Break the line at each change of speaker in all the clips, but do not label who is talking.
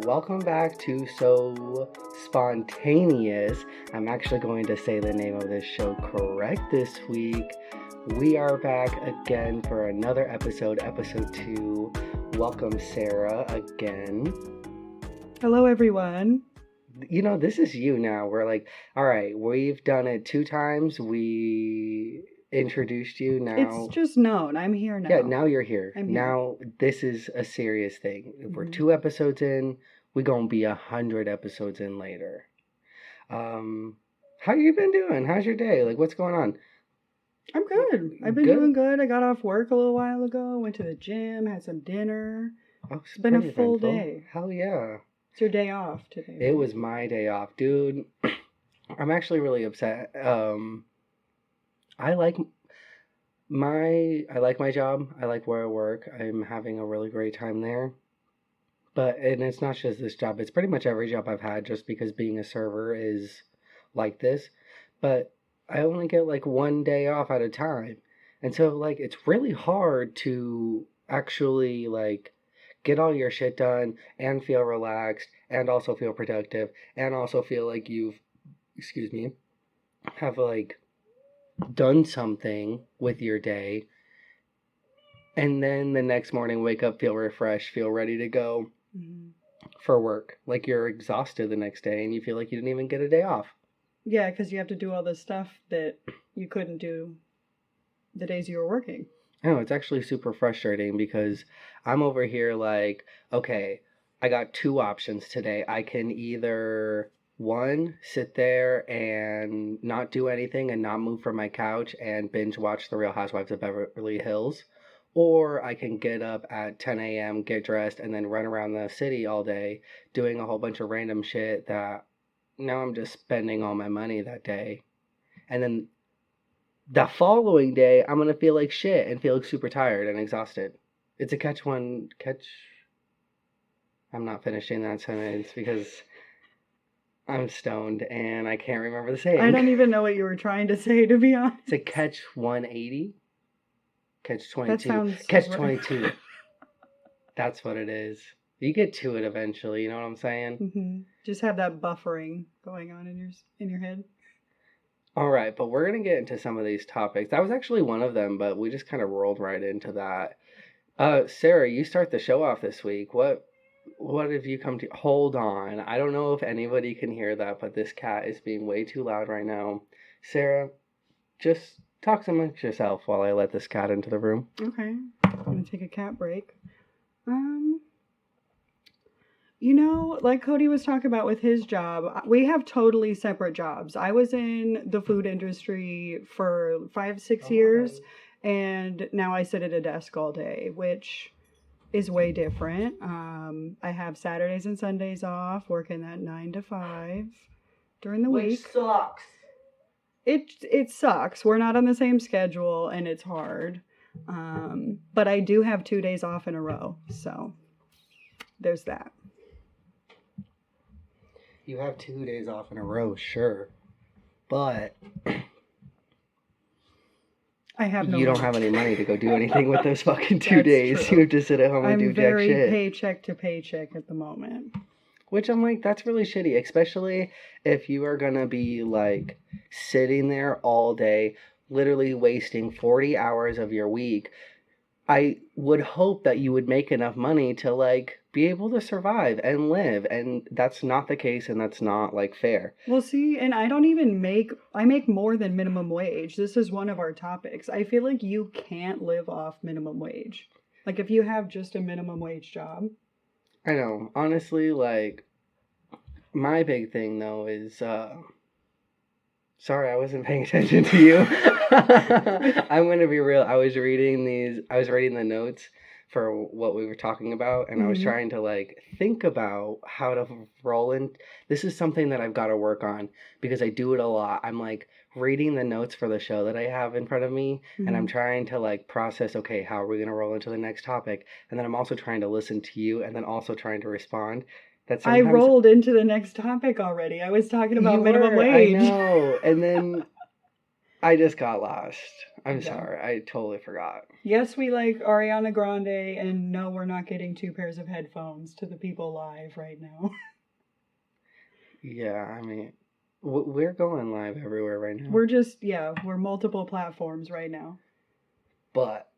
welcome back to So Spontaneous. I'm actually going to say the name of this show correct this week. We are back again for another episode 2. Welcome, Sarah, again.
Hello, everyone.
You know, this is you now. We're like, all right, we've done it 2 times. We introduced you now.
It's just known. I'm here now.
Yeah, now you're here.
I'm here.
Now this is a serious thing. If we're 2 episodes in, we're gonna be 100 episodes in later. How you been doing? How's your day? Like, what's going on?
I'm good. I've been doing good. I got off work a little while ago. Went to the gym, had some dinner.
Oh,
it's been a full day.
Hell yeah.
It's your day off today.
It was my day off, dude. I'm actually really upset. I like my job. I like where I work. I'm having a really great time there. And it's not just this job. It's pretty much every job I've had, just because being a server is like this. But I only get like 1 day off at a time. And so like it's really hard to actually like get all your shit done and feel relaxed and also feel productive and also feel like have like done something with your day, and then the next morning wake up, feel refreshed, feel ready to go for work. Like you're exhausted the next day and you feel like you didn't even get a day off.
Yeah, because you have to do all this stuff that you couldn't do the days you were working.
I know, it's actually super frustrating because I'm over here like, okay, I got 2 options today. I can either 1, sit there and not do anything and not move from my couch and binge watch The Real Housewives of Beverly Hills. Or I can get up at 10 a.m., get dressed, and then run around the city all day doing a whole bunch of random shit that now I'm just spending all my money that day. And then the following day, I'm going to feel like shit and feel super tired and exhausted. It's a catch. I'm not finishing that sentence because I'm stoned and I can't remember the saying.
I don't even know what you were trying to say, to be honest.
It's a catch 180. Catch 22.
That sounds
catch 22. That's what it is. You get to it eventually, you know what I'm saying?
Mm-hmm. Just have that buffering going on in your head.
All right, but we're going to get into some of these topics. That was actually one of them, but we just kind of rolled right into that. Sarah, you start the show off this week. What have you come to? Hold on. I don't know if anybody can hear that, but this cat is being way too loud right now. Sarah, just talk amongst yourself while I let this cat into the room.
Okay. I'm going to take a cat break. You know, like Cody was talking about with his job, we have totally separate jobs. I was in the food industry for 5-6 years, and now I sit at a desk all day, which is way different. I have Saturdays and Sundays off, working that 9 to 5 during the week.
Which sucks.
It sucks. We're not on the same schedule, and it's hard. But I do have 2 days off in a row, so there's that.
You have 2 days off in a row, sure. But you don't have any money to go do anything with those fucking 2 days. True. You have to sit at home and do jack shit.
I'm very paycheck to paycheck at the moment.
Which I'm like, that's really shitty, especially if you are going to be like sitting there all day, literally wasting 40 hours of your week. I would hope that you would make enough money to like be able to survive and live, and that's not the case, and that's not like fair.
Well, see, and I make more than minimum wage. This is one of our topics. I feel like you can't live off minimum wage. Like if you have just a minimum wage job.
I know. Honestly, like my big thing though is sorry, I wasn't paying attention to you. I'm going to be real. I was reading the notes for what we were talking about, and I was trying to like think about how to roll in. This is something that I've got to work on because I do it a lot. I'm like reading the notes for the show that I have in front of me, and I'm trying to like process, okay, how are we going to roll into the next topic? And then I'm also trying to listen to you and then also trying to respond.
I rolled into the next topic already. I was talking about minimum wage.
I know. And then I just got lost. I'm
Yeah.
sorry. I totally forgot.
Yes, we like Ariana Grande, and no, we're not getting 2 pairs of headphones to the people live right now.
Yeah, I mean, we're going live everywhere right now.
We're multiple platforms right now.
But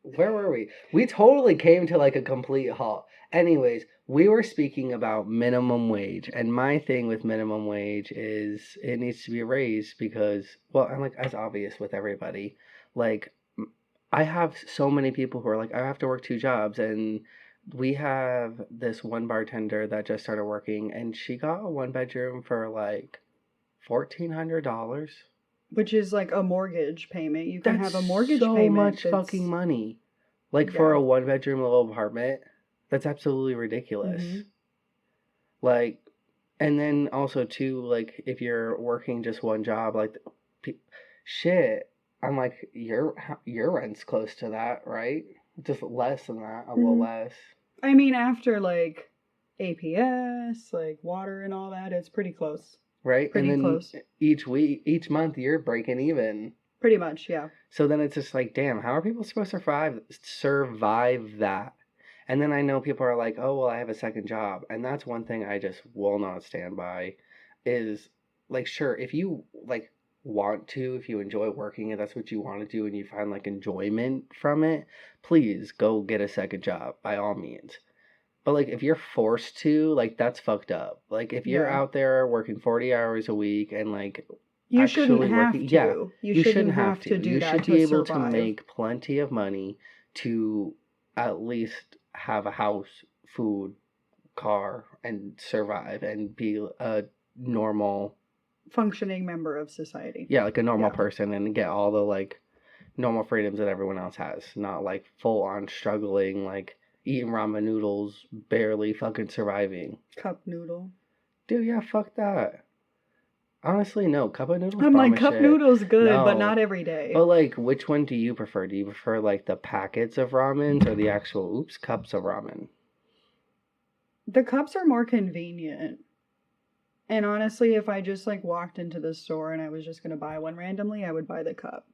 where were we? We totally came to like a complete halt. Anyways, we were speaking about minimum wage, and my thing with minimum wage is it needs to be raised because, well, I'm like, as obvious with everybody. Like, I have so many people who are like, I have to work 2 jobs, and we have this one bartender that just started working, and she got a 1 bedroom for like $1,400.
Which is like a mortgage payment. You can
That's
have a mortgage
so
payment
much
that's
fucking money. Like for
yeah.
a 1 bedroom little apartment, that's absolutely ridiculous.
Mhm.
Like, and then also too, like if you're working just one job, like shit, I'm like your rent's close to that, right? Just less than that, a little less.
I mean, after like APS, like water and all that, it's pretty close.
Right?
Pretty
and then
close.
each month you're breaking even.
Pretty much, yeah.
So then it's just like, damn, how are people supposed to survive that? And then I know people are like, oh, well, I have a second job. And that's one thing I just will not stand by is like, sure, if you like want to, if you enjoy working and that's what you want to do and you find like enjoyment from it, please go get a second job by all means. But like if you're forced to, like that's fucked up. Like if you're
Yeah.
out there working 40 hours a week and like
You shouldn't
actually
have
working,
to.
yeah,
You shouldn't have to do
you
that
should
to
be able to
survive.
make plenty of money to at least have a house, food, car, and survive and be a normal,
Functioning member of society.
yeah, like a normal
Yeah.
person and get all the like normal freedoms that everyone else has. Not like full on struggling, like eating ramen noodles, barely fucking surviving.
Cup noodle.
Dude, yeah, fuck that. Honestly, no. Cup of noodles
I'm
bomb
like,
as
cup
shit.
noodles good, but
No.
not every day.
But like, which one do you prefer? Do you prefer like the packets of ramen or the actual cups of ramen?
The cups are more convenient. And honestly, if I just like walked into the store and I was just gonna buy one randomly, I would buy the cup.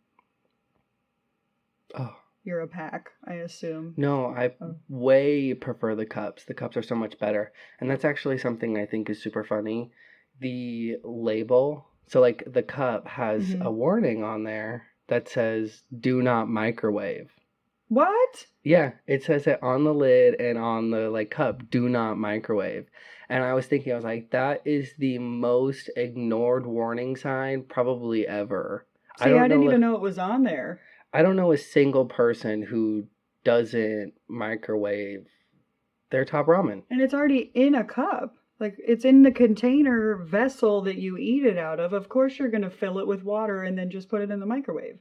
Oh.
You're a pack, I assume.
No, I way prefer the cups. The cups are so much better. And that's actually something I think is super funny. The label, so like the cup has a warning on there that says do not microwave.
What?
Yeah, it says it on the lid and on the like cup, do not microwave. And I was thinking, I was like, that is the most ignored warning sign probably ever.
See, I didn't even know it was on there.
I don't know a single person who doesn't microwave their top ramen.
And it's already in a cup. Like, it's in the container vessel that you eat it out of. Of course you're going to fill it with water and then just put it in the microwave.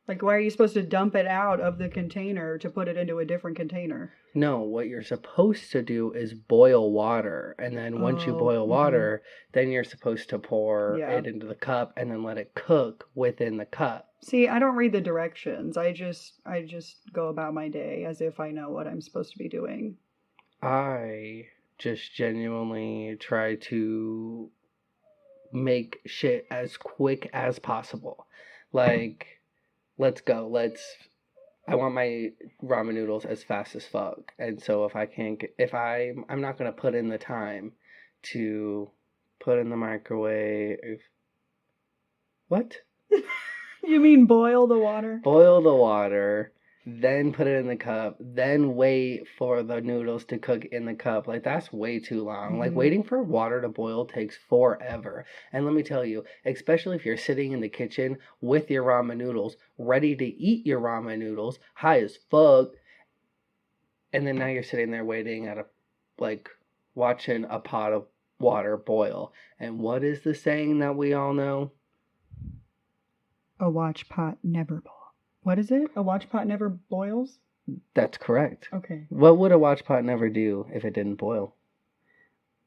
Like, why are you supposed to dump it out of the container to put it into a different container?
No, what you're supposed to do is boil water. And then once you boil water, then you're supposed to pour it into the cup and then let it cook within the cup.
See, I don't read the directions. I just go about my day as if I know what I'm supposed to be doing.
I just genuinely try to make shit as quick as possible. Like, let's go. I want my ramen noodles as fast as fuck. And so if I can't I'm not going to put in the time to put in the microwave. What?
You mean boil the water?
Boil the water, then put it in the cup, then wait for the noodles to cook in the cup. Like, that's way too long. Like, waiting for water to boil takes forever. And let me tell you, especially if you're sitting in the kitchen with your ramen noodles, ready to eat your ramen noodles, high as fuck, and then now you're sitting there waiting watching a pot of water boil. And what is the saying that we all know?
A watch pot never boils. What is it? A watch pot never boils?
That's correct.
Okay.
What would a watch pot never do if it didn't boil?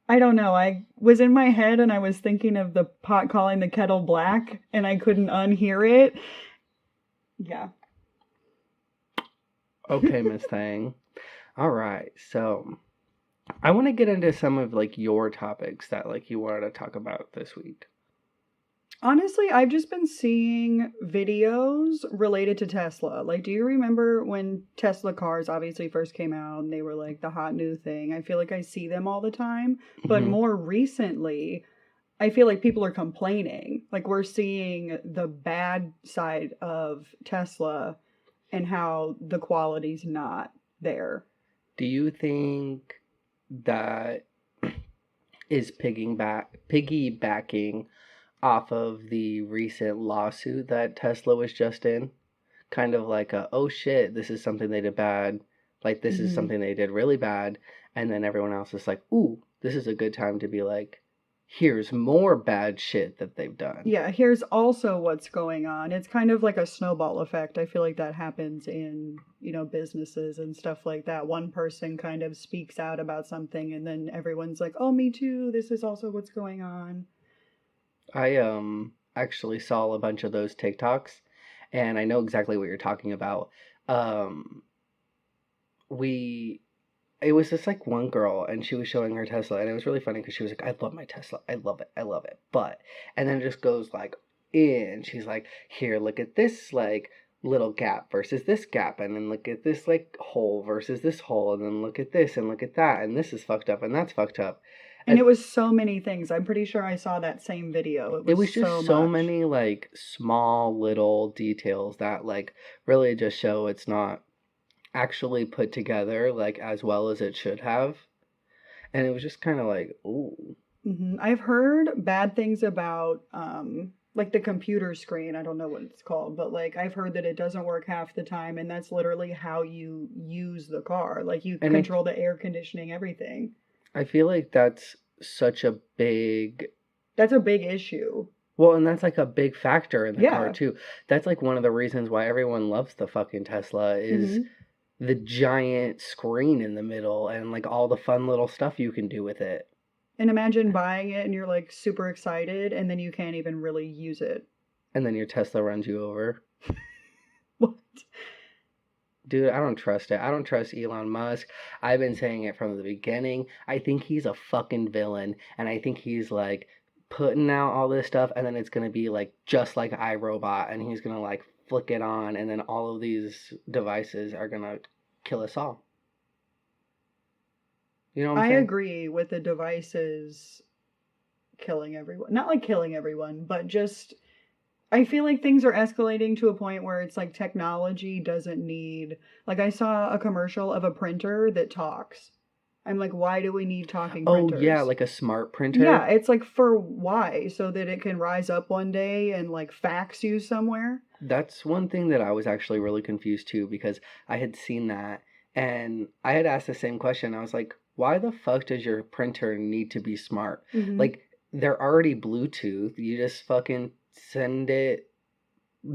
I don't know. I was in my head and I was thinking of the pot calling the kettle black and I couldn't unhear it. Yeah.
Okay, Miss Thang. All right. So I want to get into some of like your topics that like you wanted to talk about this week.
Honestly, I've just been seeing videos related to Tesla. Like, do you remember when Tesla cars obviously first came out and they were like the hot new thing? I feel like I see them all the time. But
Hmm.
more recently, I feel like people are complaining. Like, we're seeing the bad side of Tesla and how the quality's not there.
Do you think that is piggybacking off of the recent lawsuit that Tesla was just in? Kind of like a, oh shit, this is something they did bad. Like, this is
Hmm.
something they did really bad. And then everyone else is like, ooh, this is a good time to be like, here's more bad shit that they've done.
Yeah, here's also what's going on. It's kind of like a snowball effect. I feel like that happens in, businesses and stuff like that. One person kind of speaks out about something and then everyone's like, "Oh, me too. This is also what's going on."
I actually saw a bunch of those TikToks and I know exactly what you're talking about. Um we it was just like one girl and she was showing her Tesla and it was really funny because she was like, I love my Tesla. I love it. I love it. But and then it just goes like in. She's like, here, look at this like little gap versus this gap and then look at this like hole versus this hole and then look at this and look at that and this is fucked up and that's fucked up.
And
And
it was so many things. I'm pretty sure I saw that same video. It
it
was
was
so
just so
much.
many like small little details that like really just show it's not actually put together like as well as it should have. And it was just kind of like, ooh.
I've heard bad things about like the computer screen. I don't know what it's called, but like I've heard that it doesn't work half the time and that's literally how you use the car. Like you
And
control the air conditioning, everything.
I feel like that's such a big,
That's a big issue.
well, and that's like a big factor in the car
Yeah.
too. That's like one of the reasons why everyone loves the fucking Tesla is
Hmm.
the giant screen in the middle and like all the fun little stuff you can do with it.
And imagine buying it and you're like super excited and then you can't even really use it.
And then your Tesla runs you over.
What?
Dude, I don't trust it. I don't trust Elon Musk. I've been saying it from the beginning. I think he's a fucking villain. And I think he's like putting out all this stuff and then it's gonna be like just like iRobot and he's gonna like flick it on and then all of these devices are gonna kill us all. You know what I'm
I
saying?
agree with the devices killing everyone. Not like killing everyone, but just I feel like things are escalating to a point where it's like technology doesn't need. Like, I saw a commercial of a printer that talks. I'm like, why do we need talking
Oh yeah,
printers?
like a smart
Yeah,
printer.
it's like for why? So that it can rise up one day and like fax you somewhere?
That's one thing that I was actually really confused too because I had seen that and I had asked the same question. I was like, why the fuck does your printer need to be smart?
Hmm.
Like, they're already Bluetooth. You just fucking send it.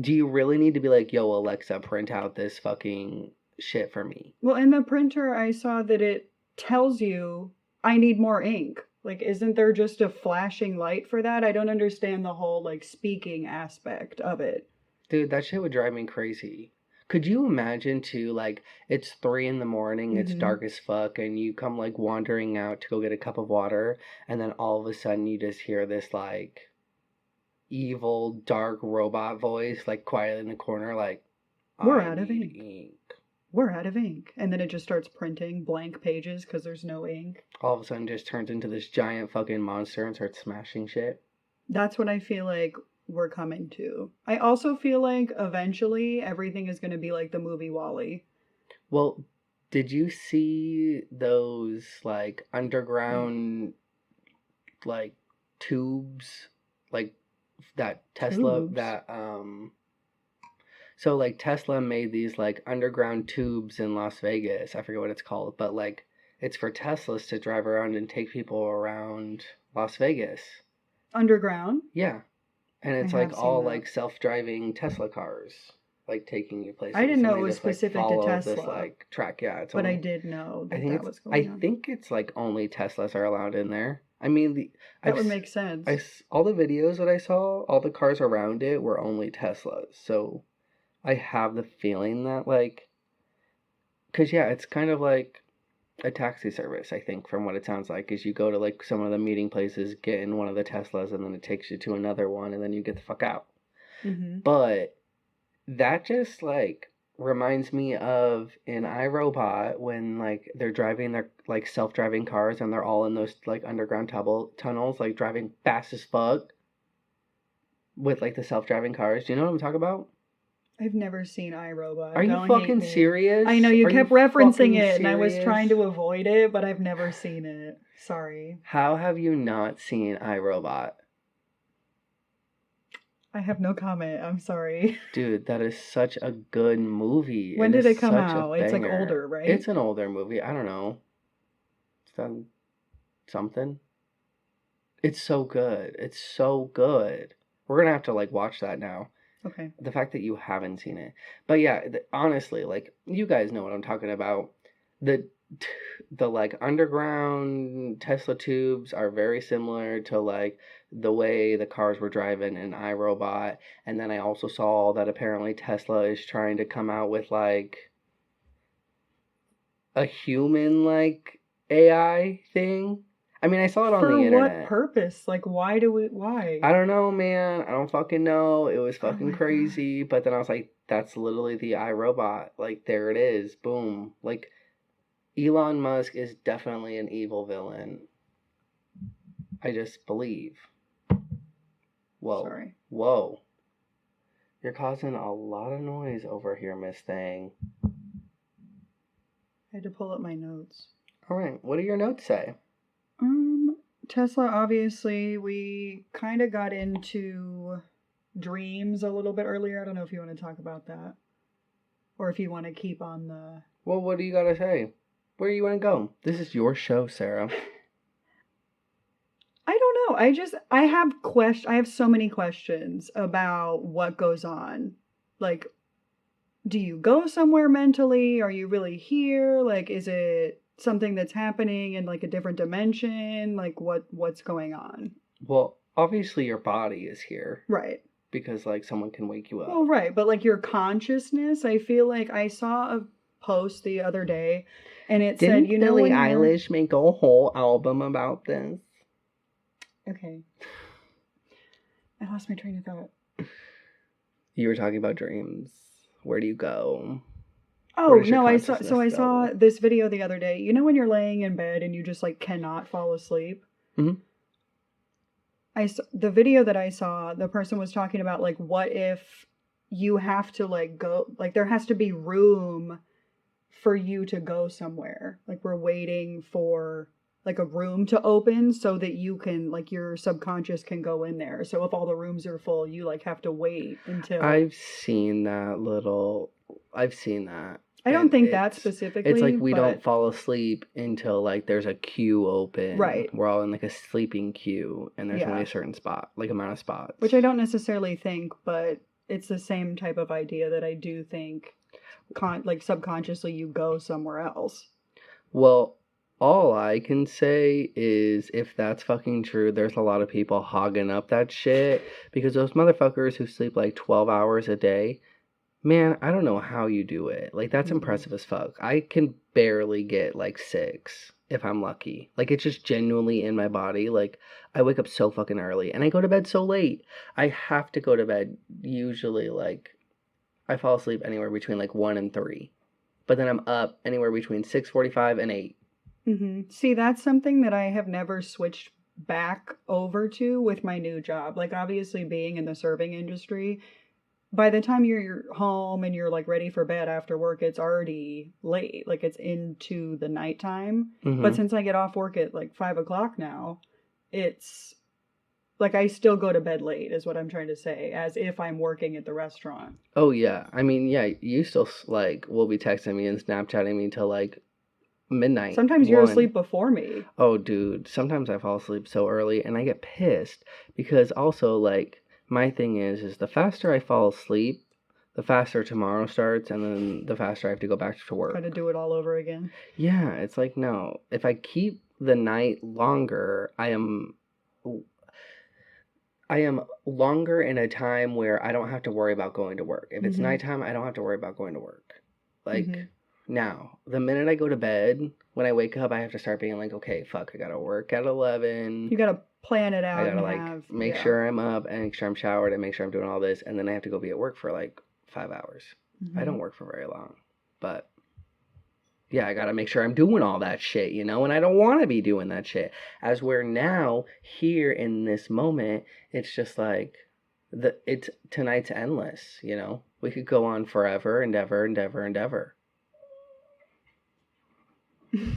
Do you really need to be like, yo, Alexa, print out this fucking shit for me?
Well, in the printer, I saw that it tells you, I need more ink. Like, isn't there just a flashing light for that? I don't understand the whole like speaking aspect of it.
Dude, that shit would drive me crazy. Could you imagine too, like, it's 3 in the morning, it's
Hmm.
dark as fuck, and you come like wandering out to go get a cup of water, and then all of a sudden you just hear this like evil, dark robot voice, like quiet in the corner, like,
We're
I
out of
need
ink.
ink.
We're out of ink. And then it just starts printing blank pages because there's no ink.
All of a sudden just turns into this giant fucking monster and starts smashing shit.
That's what I feel like we're coming to. I also feel like eventually everything is going to be like the movie Wally.
Well, did you see those like underground like tubes like that Tesla
Tubes.
that so like Tesla made these like underground tubes in Las Vegas. I forget what it's called, but like it's for Teslas to drive around and take people around Las Vegas.
Underground.
Yeah. And
I
it's like
have seen
all
that.
like self-driving Tesla cars like taking you
I
places
didn't
and
know it
they
was
just like
specific to
follow this
Tesla,
like track. Yeah, it's
but I
only
did know
I
that
think
that
it's
was going
I
on.
think it's like only Teslas are allowed in there. I mean,
That
I've
would make sense.
all the videos that I saw, all the cars around it were only Teslas. So I have the feeling that like, cause yeah, it's kind of like a taxi service, I think, from what it sounds like, is you go to like some of the meeting places, get in one of the Teslas, and then it takes you to another one, and then you get the fuck out.
Mm-hmm.
But that just like reminds me of in iRobot when like they're driving their like self-driving cars and they're all in those like underground tunnels, like driving fast as fuck with like the self-driving cars. Do you know what I'm talking about?
I've never seen iRobot.
Are you
Don't hate
fucking
me.
serious?
I know you
Are you
kept referencing
fucking
it, and I was
serious?
trying to avoid it, but I've never seen it. Sorry.
How have you not seen iRobot?
I have no comment. I'm sorry.
Dude, that is such a good movie.
When
It
did
is
it come
such a
out? It's like
banger.
older, right?
It's an older movie. I don't know. It's done something. It's so good. It's so good. We're gonna have to like watch that now.
Okay.
The fact that you haven't seen it, but yeah, honestly, like you guys know what I'm talking about. The the like underground Tesla tubes are very similar to like the way the cars were driving in iRobot, and then I also saw that apparently Tesla is trying to come out with like a human like AI thing. I mean, I saw it on the
For what
internet.
purpose? Like, why?
I don't know, man. I don't fucking know. It was
Oh
fucking
my
crazy. But then I was like, that's literally the iRobot. Like, there it is. Boom. Like, Elon Musk is definitely an evil villain. I just believe. Whoa.
Sorry.
Whoa. You're causing a lot of noise over here, Miss Thing.
I had to pull up my notes.
All right. What do your notes say?
Tesla, obviously, we kind of got into dreams a little bit earlier. I don't know if you want to talk about that. Or if you want to keep on the...
Well, what do you got to say? Where do you want to go? This is your show, Sarah.
I don't know. I have so many questions about what goes on. Like, do you go somewhere mentally? Are you really here? Like, is it something that's happening in like a different dimension? Like, what's going on?
Well, obviously your body is here.
Right.
Because like someone can wake you up.
Well, right, but like your consciousness, I feel like I saw a post the other day, and it said, you know,
Billie
when you're...
Eilish make a whole album about this?
Okay, I lost my train of thought.
You were talking about dreams. Where do you go?
Oh no, I saw this video the other day. You know when you're laying in bed and you just like cannot fall asleep?
Mm-hmm.
The video that I saw, the person was talking about like, what if you have to like go, like there has to be room for you to go somewhere. Like we're waiting for like a room to open so that you can, like your subconscious can go in there. So if all the rooms are full, you like have to wait until...
I've seen that.
I don't think that specifically.
It's like we don't fall asleep until like there's a queue open.
Right.
We're all in like a sleeping queue and there's only a certain spot, like amount of spots.
Which I don't necessarily think, but it's the same type of idea that I do think like subconsciously you go somewhere else.
Well, all I can say is if that's fucking true, there's a lot of people hogging up that shit because those motherfuckers who sleep like 12 hours a day, man, I don't know how you do it. Like, that's impressive as fuck. I can barely get, like, 6 if I'm lucky. Like, it's just genuinely in my body. Like, I wake up so fucking early, and I go to bed so late. I have to go to bed usually, like, I fall asleep anywhere between, like, 1 and 3. But then I'm up anywhere between 6:45 and 8.
Mm-hmm. See, that's something that I have never switched back over to with my new job. Like, obviously, being in the serving industry... by the time you're home and you're like ready for bed after work, it's already late. Like it's into the nighttime.
Mm-hmm.
But since I get off work at like 5 o'clock now, it's like I still go to bed late is what I'm trying to say, as if I'm working at the restaurant.
Oh, yeah. I mean, yeah, you still like will be texting me and Snapchatting me till like midnight.
Sometimes you're asleep before me.
Oh, dude. Sometimes I fall asleep so early and I get pissed because also like my thing is the faster I fall asleep, the faster tomorrow starts, and then the faster I have to go back to work.
Try to do it all over again.
Yeah, it's like, no. If I keep the night longer, I am longer in a time where I don't have to worry about going to work. If it's nighttime, I don't have to worry about going to work. Like, Now, the minute I go to bed, when I wake up, I have to start being like, okay, fuck, I gotta work at 11.
You gotta plan it out.
I gotta
and
like
have,
make sure I'm up and make sure I'm showered and make sure I'm doing all this, and then I have to go be at work for like 5 hours.
Mm-hmm.
I don't work for very long, but yeah, I gotta make sure I'm doing all that shit, you know, and I don't want to be doing that shit. As we're now here in this moment, it's just like it's tonight's endless, you know. We could go on forever and ever and ever and ever.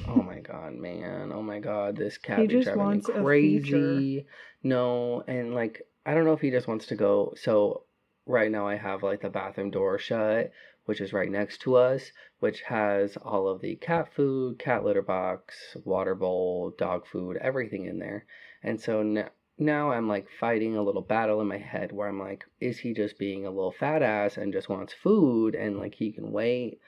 Oh my god, man. Oh my god, this cat be driving me crazy. No, and like I don't know if he just wants to go. So right now I have like the bathroom door shut, which is right next to us, which has all of the cat food, cat litter box, water bowl, dog food, everything in there. And so now I'm like fighting a little battle in my head where I'm like, is he just being a little fat ass and just wants food and like he can wait?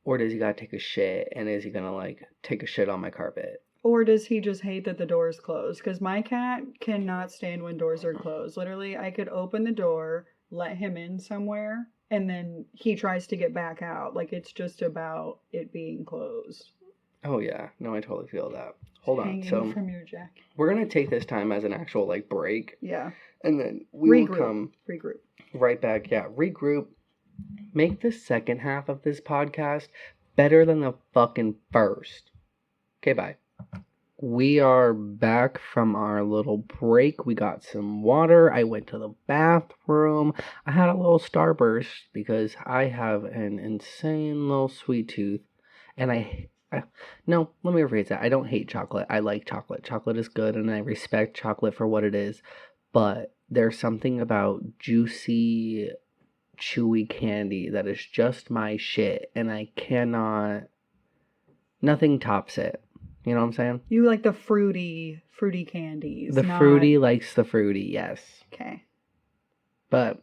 Or does he gotta take a shit, and is he gonna, like, take a shit on my carpet?
Or does he just hate that the door is closed? Because my cat cannot stand when doors are closed. Literally, I could open the door, let him in somewhere, and then he tries to get back out. Like, it's just about it being closed.
Oh, yeah. No, I totally feel that. Hold on.
Hanging from your jacket.
We're gonna take this time as an actual, like, break.
Yeah.
And then we will come...
Regroup.
Right back. Yeah, regroup. Make the second half of this podcast better than the fucking first. Okay, bye. We are back from our little break. We got some water. I went to the bathroom. I had a little starburst because I have an insane little sweet tooth. And no, let me rephrase that. I don't hate chocolate. I like chocolate. Chocolate is good and I respect chocolate for what it is. But there's something about juicy, chewy candy that is just my shit, and I cannot, nothing tops it. You know what I'm saying?
You like the fruity candies.
The fruity likes the fruity, yes.
Okay.
But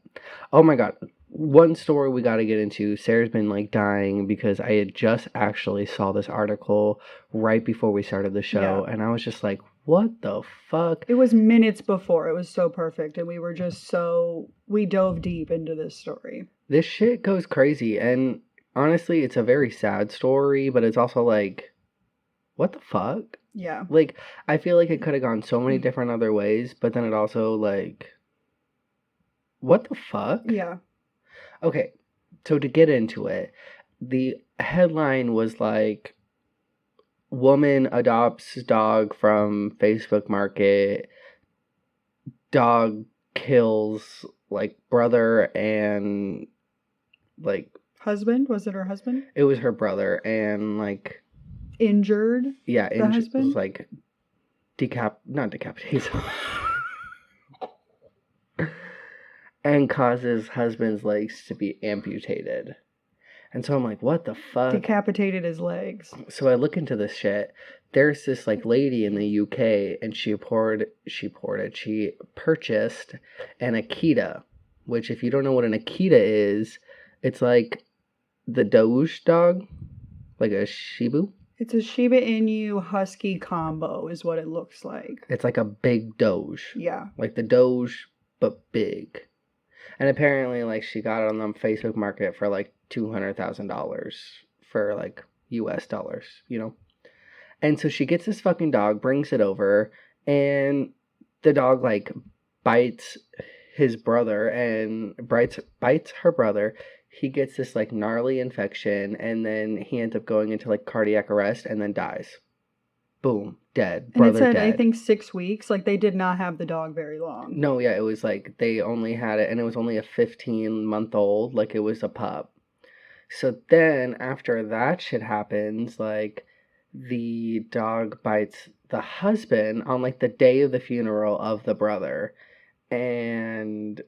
oh my god, one story we got to get into. Sarah's been like dying because I had just actually saw this article right before we started the show, and I was just like, what the fuck?
It was minutes before. It was so perfect. And we dove deep into this story.
This shit goes crazy. And honestly, it's a very sad story, but it's also like, what the fuck?
Yeah.
Like, I feel like it could have gone so many different other ways, but then it also, like, what the fuck?
Yeah.
Okay, so to get into it, the headline was like, woman adopts dog from Facebook Market. Dog kills like brother and like
husband. Was it her husband?
It was her brother and like
injured.
Yeah,
the husband
was like not decapitated, and causes husband's legs to be amputated. And so I'm like, what the fuck?
Decapitated his legs.
So I look into this shit. There's this like lady in the UK, and she purchased an Akita, which if you don't know what an Akita is, it's like the Doge dog, like a Shibu.
It's a Shiba Inu Husky combo is what it looks like.
It's like a big Doge.
Yeah.
Like the Doge, but big. And apparently, like, she got it on the Facebook Market for like $200,000 for like US dollars, you know? And so she gets this fucking dog, brings it over, and the dog like bites his brother and bites her brother. He gets this like gnarly infection, and then he ends up going into like cardiac arrest and then dies. Boom, dead. Brother
and it said,
dead.
I think 6 weeks. Like, they did not have the dog very long.
No, yeah, it was like they only had it, and it was only a 15-month-old. Like, it was a pup. So then, after that shit happens, like, the dog bites the husband on, like, the day of the funeral of the brother. And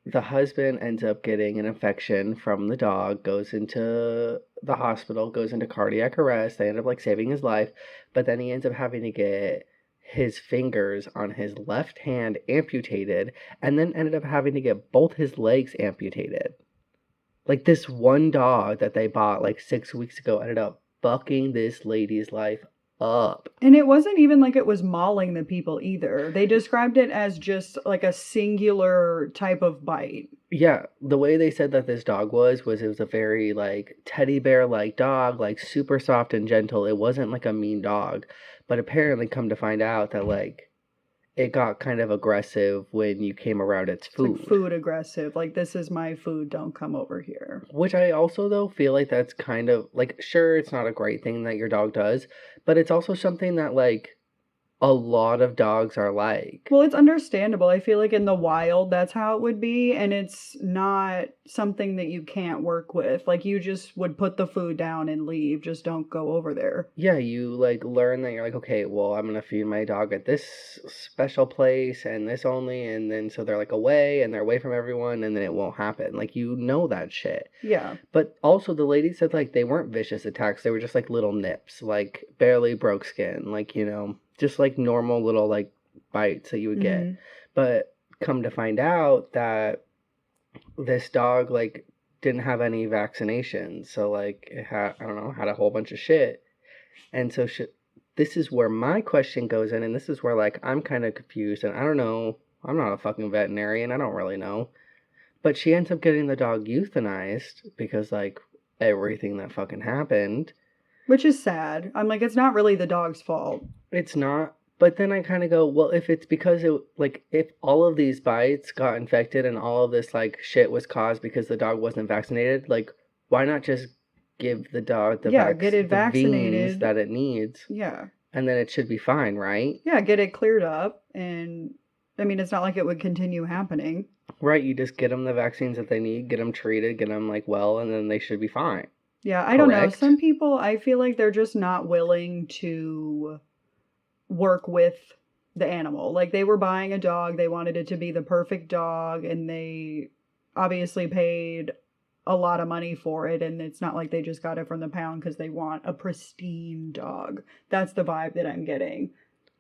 the husband ends up getting an infection from the dog, goes into the hospital, goes into cardiac arrest. They end up like saving his life, but then he ends up having to get his fingers on his left hand amputated, and then ended up having to get both his legs amputated. Like, this one dog that they bought like 6 weeks ago ended up fucking this lady's life up.
And it wasn't even like it was mauling the people either. They described it as just like a singular type of bite.
Yeah, the way they said that this dog was it was a very like teddy bear like dog, like super soft and gentle. It wasn't like a mean dog. But apparently come to find out that like it got kind of aggressive when you came around its
It's like
food.
food aggressive. Like, this is my food, don't come over here.
Which I also though feel like that's kind of like sure it's not a great thing that your dog does, but it's also something that like a lot of dogs are like.
Well, it's understandable. I feel like in the wild, that's how it would be. And it's not something that you can't work with. Like, you just would put the food down and leave. Just don't go over there.
Yeah, you like learn that you're like, okay, well, I'm gonna feed my dog at this special place and this only, and then so they're like away and they're away from everyone, and then it won't happen. Like, you know that shit.
Yeah.
But also, the lady said like they weren't vicious attacks, they were just like little nips, like barely broke skin, like, you know, just like normal little like bites that you would get. But come to find out that this dog like didn't have any vaccinations, so like it had, I don't know, had a whole bunch of shit. And so this is where my question goes in, and this is where like I'm kind of confused, and I don't know, I'm not a fucking veterinarian, I don't really know. But she ends up getting the dog euthanized because like everything that fucking happened.
Which is sad. I'm like, it's not really the dog's fault.
It's not. But then I kind of go, well, if it's because it, like, if all of these bites got infected and all of this, like, shit was caused because the dog wasn't vaccinated, like, why not just give the dog the,
get it
the
vaccinated
veins that it needs?
Yeah.
And then it should be fine, right?
Yeah, get it cleared up. And, I mean, it's not like it would continue happening.
Right, you just get them the vaccines that they need, get them treated, get them, like, well, and then they should be fine.
Yeah, I don't know. Some people, I feel like they're just not willing to work with the animal. Like, they were buying a dog, they wanted it to be the perfect dog, and they obviously paid a lot of money for it, and it's not like they just got it from the pound because they want a pristine dog. That's the vibe that I'm getting.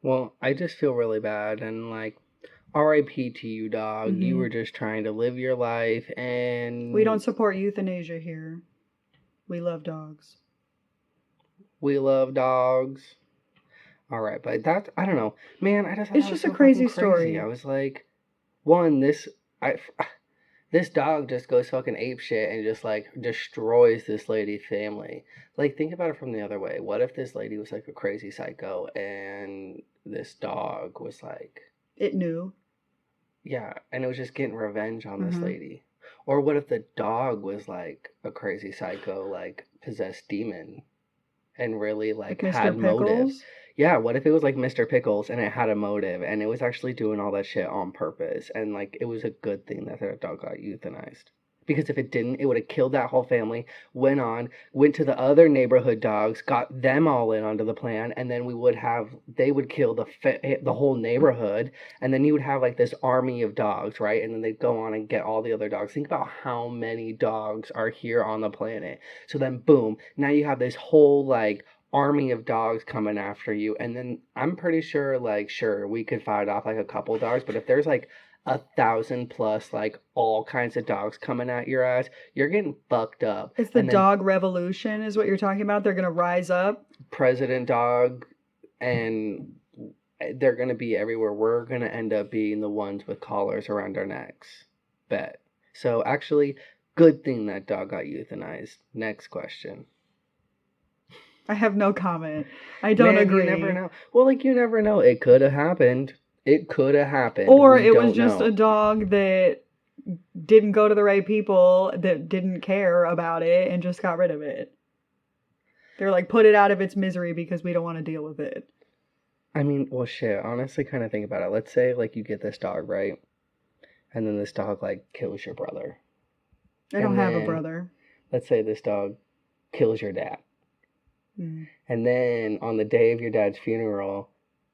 Well, I just feel really bad, and like, R.I.P. to you, dog. You were just trying to live your life, and
we don't support euthanasia here. We love dogs.
We love dogs. All right, but that's, I don't know, man.
It's just a crazy story.
I was like, one, this dog just goes fucking ape shit and just like destroys this lady's family. Like, think about it from the other way. What if this lady was like a crazy psycho and this dog was like,
it knew.
Yeah, and it was just getting revenge on this lady. Or what if the dog was like a crazy psycho, like possessed demon, and really like had motive? Yeah, what if it was like Mr. Pickles and it had a motive and it was actually doing all that shit on purpose, and like it was a good thing that their dog got euthanized? Because if it didn't, it would have killed that whole family, went to the other neighborhood dogs, got them all in onto the plan, and then they would kill the whole neighborhood, and then you would have like this army of dogs, right? And then they'd go on and get all the other dogs. Think about how many dogs are here on the planet. So then boom, now you have this whole like army of dogs coming after you, and then I'm pretty sure like, sure, we could fight off like a couple dogs, but if there's like 1,000 plus like all kinds of dogs coming at your ass, you're getting fucked up.
It's the dog revolution is what you're talking about. They're gonna rise up.
President dog, and they're gonna be everywhere. We're gonna end up being the ones with collars around our necks. Bet. So actually, good thing that dog got euthanized. Next question.
I have no comment. I don't agree.
You never know. Well, like, you never know. It could have happened. It could have happened.
Or it was just a dog that didn't go to the right people, that didn't care about it, and just got rid of it. They're like, put it out of its misery because we don't want to deal with it.
I mean, well, shit, honestly, kind of think about it. Let's say, like, you get this dog, right? And then this dog, like, kills your brother.
I don't have a brother.
Let's say this dog kills your dad. And then on the day of your dad's funeral,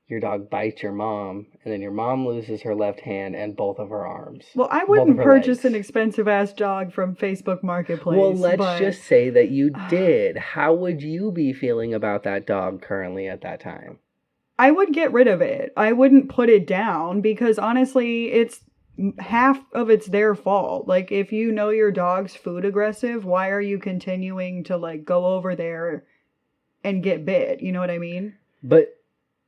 your dog bites your mom, and then your mom loses her left hand and both of her arms.
Well, I wouldn't purchase an expensive-ass dog from Facebook Marketplace.
Well, let's just say that you did. How would you be feeling about that dog currently at that time?
I would get rid of it. I wouldn't put it down because, honestly, it's half of it's their fault. Like, if you know your dog's food aggressive, why are you continuing to, like, go over there and get bit? You know what I mean?
But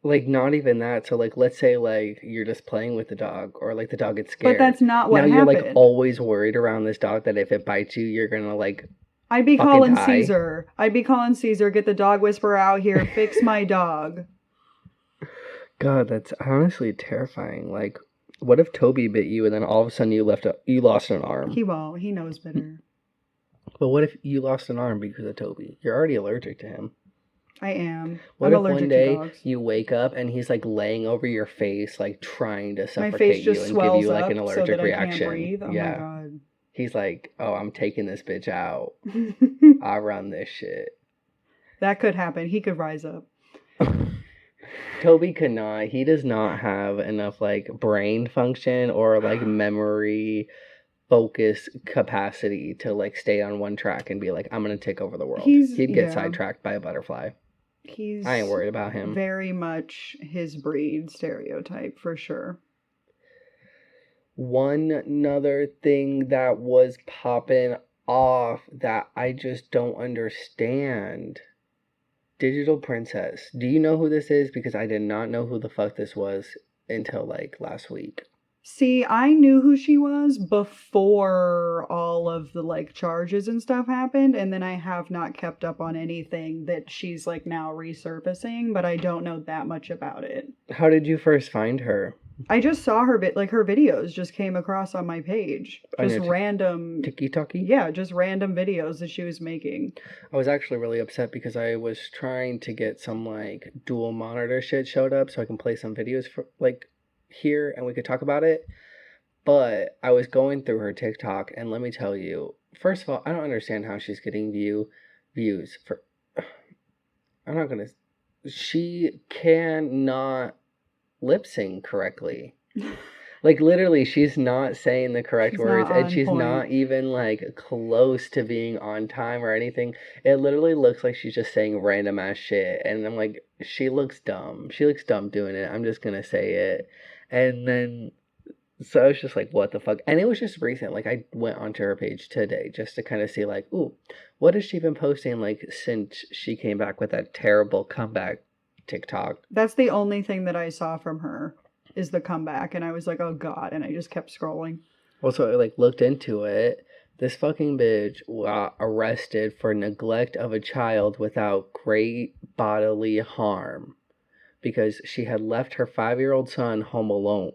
like not even that. So like let's say like you're just playing with the dog or like the dog gets
But
scared.
that's not
Now
what
you're like
happened.
always worried around this dog that if it bites you, you're gonna like
I'd be
fucking
calling
die.
Caesar. I'd be calling Caesar, get the dog whisperer out here, fix my dog.
God, that's honestly terrifying. Like, what if Toby bit you and then all of a sudden you lost an arm?
He won't. He knows better.
But what if you lost an arm because of Toby? You're already allergic to him.
I am.
What
I'm
if one
allergic
day
to dogs.
you wake up and he's like laying over your face, like trying to
My face
suffocate you
just
and give
swells
you like an
up so
allergic
that I can't
reaction?
breathe. Oh
Yeah.
my god.
He's like, oh, I'm taking this bitch out. I run this shit.
That could happen. He could rise up.
Toby could not. He does not have enough like brain function or like memory focus capacity to like stay on one track and be like, I'm gonna take over the world. He'd get sidetracked by a butterfly. I ain't worried about him.
Very much his breed stereotype for sure.
One another thing that was popping off that I just don't understand. Digitalprincxss. Do you know who this is? Because I did not know who the fuck this was until like last week.
See, I knew who she was before all of the like charges and stuff happened, and then I have not kept up on anything that she's like now resurfacing, but I don't know that much about it.
How did you first find her?
I just saw her like her videos just came across on my page. Just random
Tiki-talkie?
Yeah, just random videos that she was making.
I was actually really upset because I was trying to get some like dual monitor shit showed up so I can play some videos for like here and we could talk about it. But I was going through her TikTok and let me tell you, first of all, I don't understand how she's getting views for I'm not gonna she cannot lip sync correctly. Like literally she's not saying the correct words and she's not even like close to being on time or anything. It literally looks like she's just saying random ass shit and I'm like, she looks dumb doing it. I'm just gonna say it. And then so I was just like, what the fuck? And it was just recent. Like I went onto her page today just to kind of see like, ooh, what has she been posting like since she came back with that terrible comeback TikTok?
That's the only thing that I saw from her is the comeback, and I was like, oh god, and I just kept scrolling.
Well, so I like looked into it. This fucking bitch got arrested for neglect of a child without great bodily harm because she had left her 5-year-old son home alone.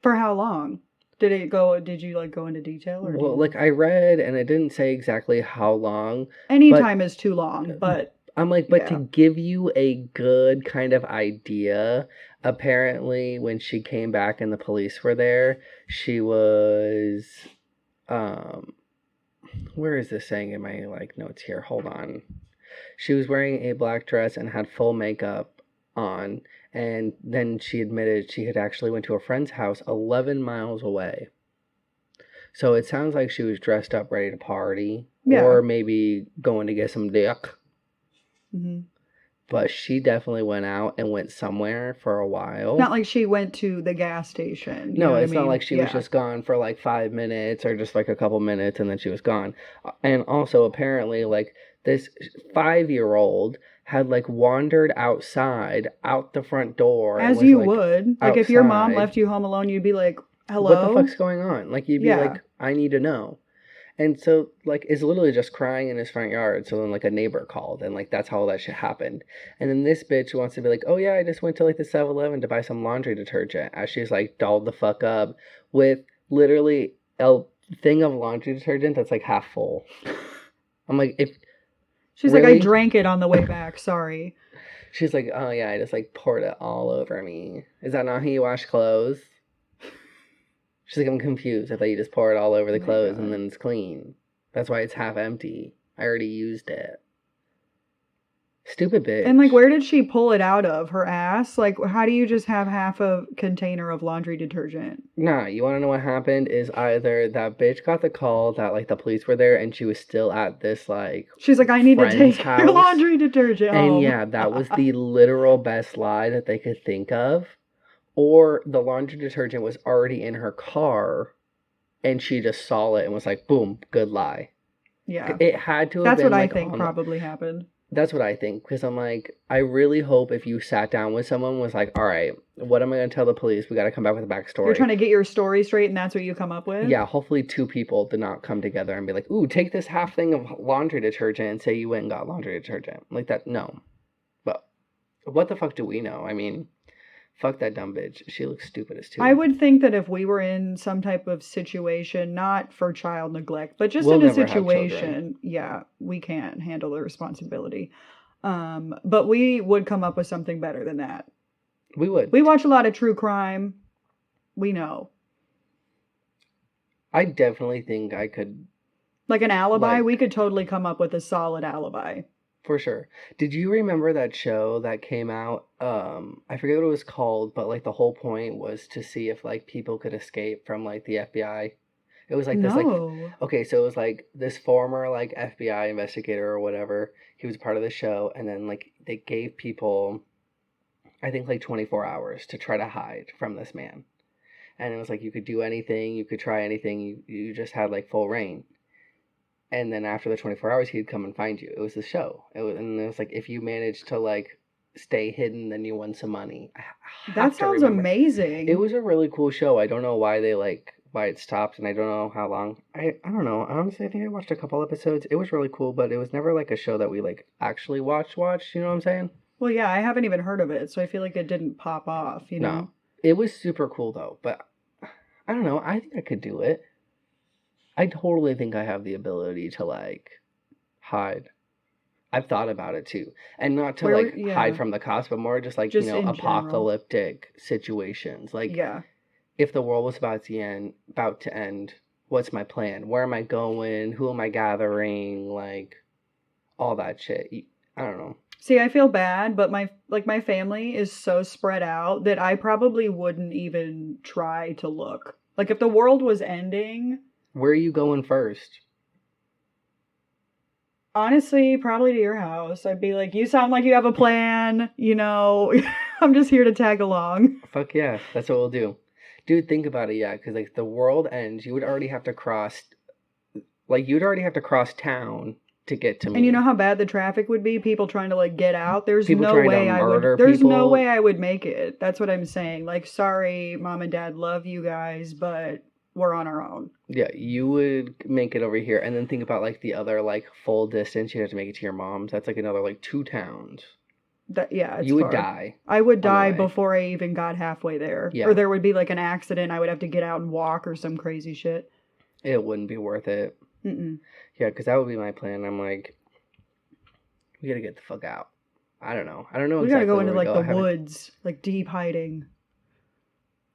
For how long? Did you like go into detail? Or
well, like I read and it didn't say exactly how long.
Any time is too long, but
I'm like, but to give you a good kind of idea, apparently when she came back and the police were there, she was, where is this saying in my like notes here? Hold on. She was wearing a black dress and had full makeup on, and then she admitted she had actually went to a friend's house 11 miles away. So it sounds like she was dressed up ready to party, or maybe going to get some dick. Mm-hmm. But she definitely went out and went somewhere for a while.
Not like she went to the gas station.
No, it's not like she was just gone for like 5 minutes or just like a couple minutes and then she was gone. And also apparently like this 5-year-old had like wandered outside out the front door.
As you would. Like if your mom left you home alone, you'd be like, hello?
What the fuck's going on? Like you'd be like, I need to know. And so, like, is literally just crying in his front yard. So then, like, a neighbor called, and, like, that's how all that shit happened. And then this bitch wants to be like, oh, yeah, I just went to, like, the 7-Eleven to buy some laundry detergent. As she's, like, dolled the fuck up with literally a thing of laundry detergent that's, like, half full. I'm like, if...
She's really? Like, I drank it on the way back. Sorry.
She's like, oh, yeah, I just, like, poured it all over me. Is that not how you wash clothes? She's like, I'm confused. I thought you just pour it all over the clothes and then it's clean. That's why it's half empty. I already used it. Stupid bitch.
And, like, where did she pull it out of? Her ass? Like, how do you just have half a container of laundry detergent?
Nah, you want to know what happened? Is either that bitch got the call that, like, the police were there and she was still at this, like...
She's like, I need to take your laundry detergent home.
And, yeah, that was the literal best lie that they could think of. Or the laundry detergent was already in her car and she just saw it and was like, boom, good lie.
Yeah.
It had to have
That's
been
what
like
I think probably happened.
That's what I think, because I'm like, I really hope if you sat down with someone was like, all right, what am I going to tell the police? We got to come back with a
You're
backstory.
trying to get your story straight, and that's what you come up with?
Yeah, hopefully two people did not come together and be like, ooh, take this half thing of laundry detergent and say you went and got laundry detergent. Like that, no. But what the fuck do we know? I mean, fuck that dumb bitch. She looks stupid as
I
too.
would think that if we were in some type of situation, not for child neglect, but just
We'll
in a
never have children.
situation, yeah, we can't handle the responsibility. But we would come up with something better than that.
We would.
We watch a lot of true crime. We know.
I definitely think I could,
Like an alibi,
like,
we could totally come up with a solid alibi.
for sure. Did you remember that show that came out? I forget what it was called, but like the whole point was to see if like people could escape from like the FBI. It was like this like
No.
okay, so it was like this former like FBI investigator or whatever. He was part of the show, and then like they gave people, I think like 24 hours to try to hide from this man. And it was like you could do anything, you could try anything, you just had like full reign. And then after the 24 hours, he'd come and find you. It was the show. And it was like if you managed to like stay hidden, then you won some money. I have
That
to
sounds
remember.
amazing.
It was a really cool show. I don't know why why it stopped, and I don't know how long. I don't know. Honestly, I think I watched a couple episodes. It was really cool, but it was never like a show that we like actually watched. You know what I'm saying?
Well, yeah, I haven't even heard of it, so I feel like it didn't pop off, you know?
No. It was super cool though, but I don't know. I think I could do it. I totally think I have the ability to like hide. I've thought about it too. And not to
Where,
like hide
yeah,
from the cops, but more just like,
just in general.
apocalyptic situations. Like
Yeah.
if the world was about to end, what's my plan? Where am I going? Who am I gathering? Like all that shit. I don't know.
See, I feel bad, but my family is so spread out that I probably wouldn't even try to look. Like if the world was ending,
Where are you going first?
honestly, probably to your house. I'd be like, "You sound like you have a plan, you know. I'm just here to tag along."
Fuck yeah, that's what we'll do. Dude, think about it, yeah, because like the world ends, you would already have to cross, like you'd already have to cross town to get to
And you know
me.
how bad the traffic would be, people trying to like get out.
People trying to murder
There's no
people.
way I would make it. That's what I'm saying. Like, sorry, mom and dad, love you guys, but we're on our own.
Yeah, you would make it over here, and then think about like the other like full distance you have to make it to your mom's. That's like another like 2 towns.
That, yeah, it's
You would
far.
die
I would
on the
die
way.
before I even got halfway there.
Yeah.
Or there would be like an accident. I would have to get out and walk or some crazy shit.
It wouldn't be worth it.
Mm-mm.
Yeah, because that would be my plan. I'm like, we gotta get the fuck out. I don't know. I don't know
We
exactly
gotta go
where
into
we
like
go.
the woods, like deep hiding,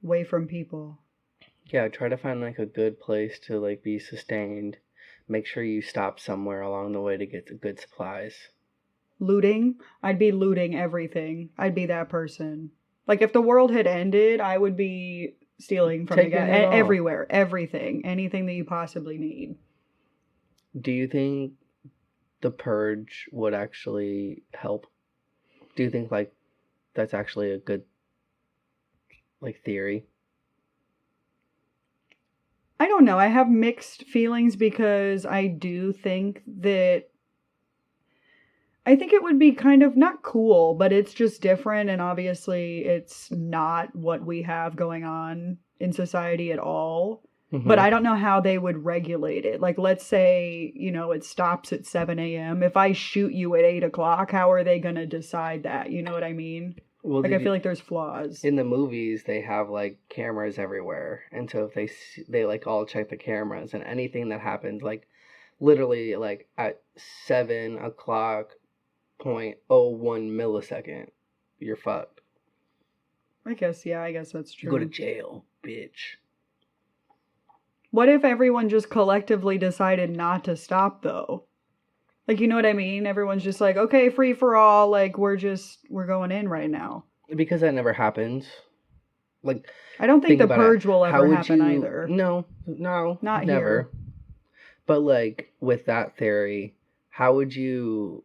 away from people.
Yeah, try to find like a good place to like be sustained. Make sure you stop somewhere along the way to get the good supplies.
Looting, I'd be looting everything. I'd be that person. Like if the world had ended, I would be stealing from the
Taking
guy
it all.
everywhere, everything, anything that you possibly need.
Do you think the purge would actually help? Do you think like that's actually a good like theory?
I don't know. I have mixed feelings because I do think that I think it would be kind of not cool, but it's just different. And obviously, it's not what we have going on in society at all.
Mm-hmm.
But I don't know how they would regulate it. Like, let's say, you know, it stops at 7 a.m. If I shoot you at 8 o'clock, how are they going to decide that? You know what I mean?
Well,
Like, I feel like there's flaws.
in the movies they have like cameras everywhere, and so if they like all check the cameras, and anything that happens like literally like at 7 o'clock 0.01 millisecond, you're fucked.
I guess, yeah, I guess that's
You go to
true.
jail, bitch.
What if everyone just collectively decided not to stop, though? Like, you know what I mean? Everyone's just like, okay, free for all. Like, we're going in right now.
Because that never happens. Like,
I don't think
think
the
about
purge will
how
ever
would
happen
you?
either.
No,
Not
never.
here.
But like with that theory, how would you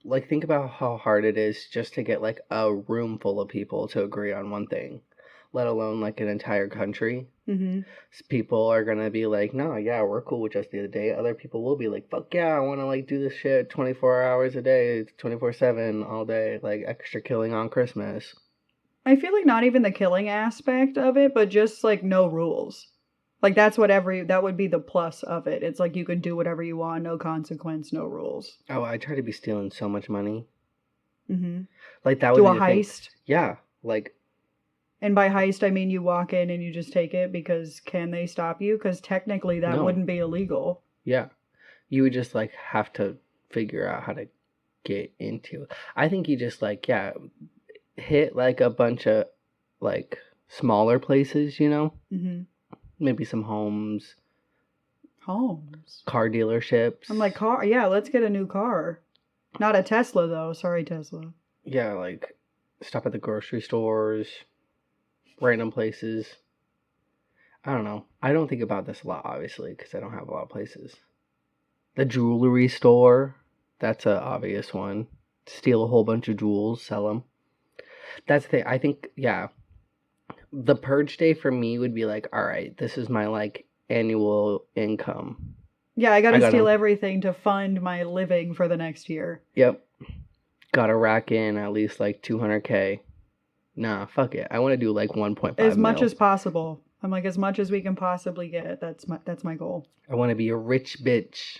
like think about how hard it is just to get like a room full of people to agree on one thing? let alone like an entire country.
Mm-hmm.
People are gonna be like, no, yeah, we're cool with just the other day. Other people will be like, fuck yeah, I wanna like do this shit 24 hours a day, 24/7 all day, like extra killing on Christmas.
I feel like not even the killing aspect of it, but just like no rules. Like that's what that would be the plus of it. It's like you can do whatever you want, no consequence, no rules.
Oh, I try to be stealing so much money.
Mm-hmm.
Like that would
Do
be
a
the thing.
heist.
Yeah, like
And by heist, I mean you walk in and you just take it because can they stop you? Because technically that
no.
wouldn't be illegal.
Yeah. You would just like have to figure out how to get into it. I think you just like, yeah, hit like a bunch of like smaller places, you know?
Mm-hmm.
Maybe some homes,
Homes.
car dealerships.
I'm like, car. Yeah, let's get a new car. Not a Tesla though. Sorry, Tesla.
Yeah, like stop at the grocery stores, random places. I don't know. I don't think about this a lot, obviously, because I don't have a lot of places. The jewelry store, that's a obvious one. Steal a whole bunch of jewels, sell them. That's the thing. I think, yeah, the purge day for me would be like, all right, this is my like annual income.
Yeah, I
I
gotta steal
gotta,
everything to fund my living for the next year.
yep, gotta rack in at least like 200K. Nah, fuck it. I want to do like 1.5
As much
mil.
as possible. I'm like, as much as we can possibly get. That's my goal.
I want to be a rich bitch.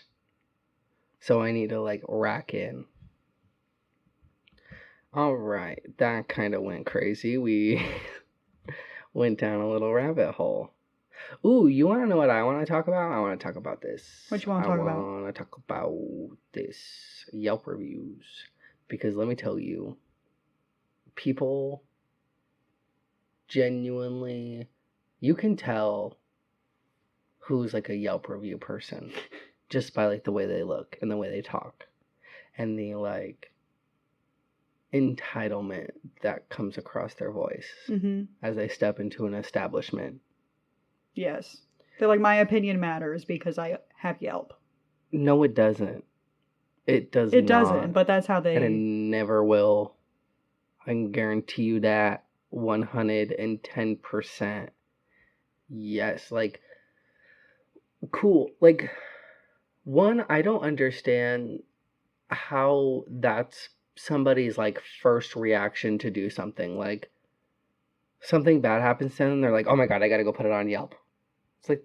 So I need to like rack in. All right, that kind of went crazy. We went down a little rabbit hole. Ooh, you want to know what I want to talk about? I want to talk about this.
What you want to talk about?
I want to talk about this Yelp reviews. Because let me tell you, people genuinely, you can tell who's like a Yelp review person just by like the way they look and the way they talk and the like entitlement that comes across their voice as they step into an establishment.
Yes. They're like, my opinion matters because I have Yelp.
No, it doesn't. It does
It
not.
Doesn't, but that's how they...
And it never will. I can guarantee you that 110%. Yes, like, cool. Like, one, I don't understand how that's somebody's, like, first reaction to do something. Like, something bad happens to them, they're like, oh my god, I gotta go put it on Yelp. It's like,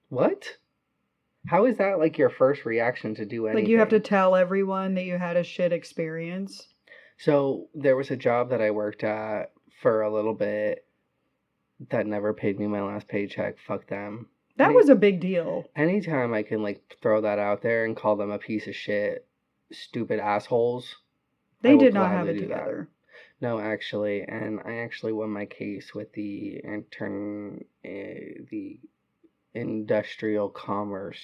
what? How is that, like, your first reaction to do anything?
Like, you have to tell everyone that you had a shit experience?
So, there was a job that I worked at for a little bit that never paid me my last paycheck. Fuck them.
That was a big deal.
Anytime I can, like, throw that out there and call them a piece of shit, stupid assholes.
They did not have it together.
No, actually, and I actually won my case with the the Industrial Commerce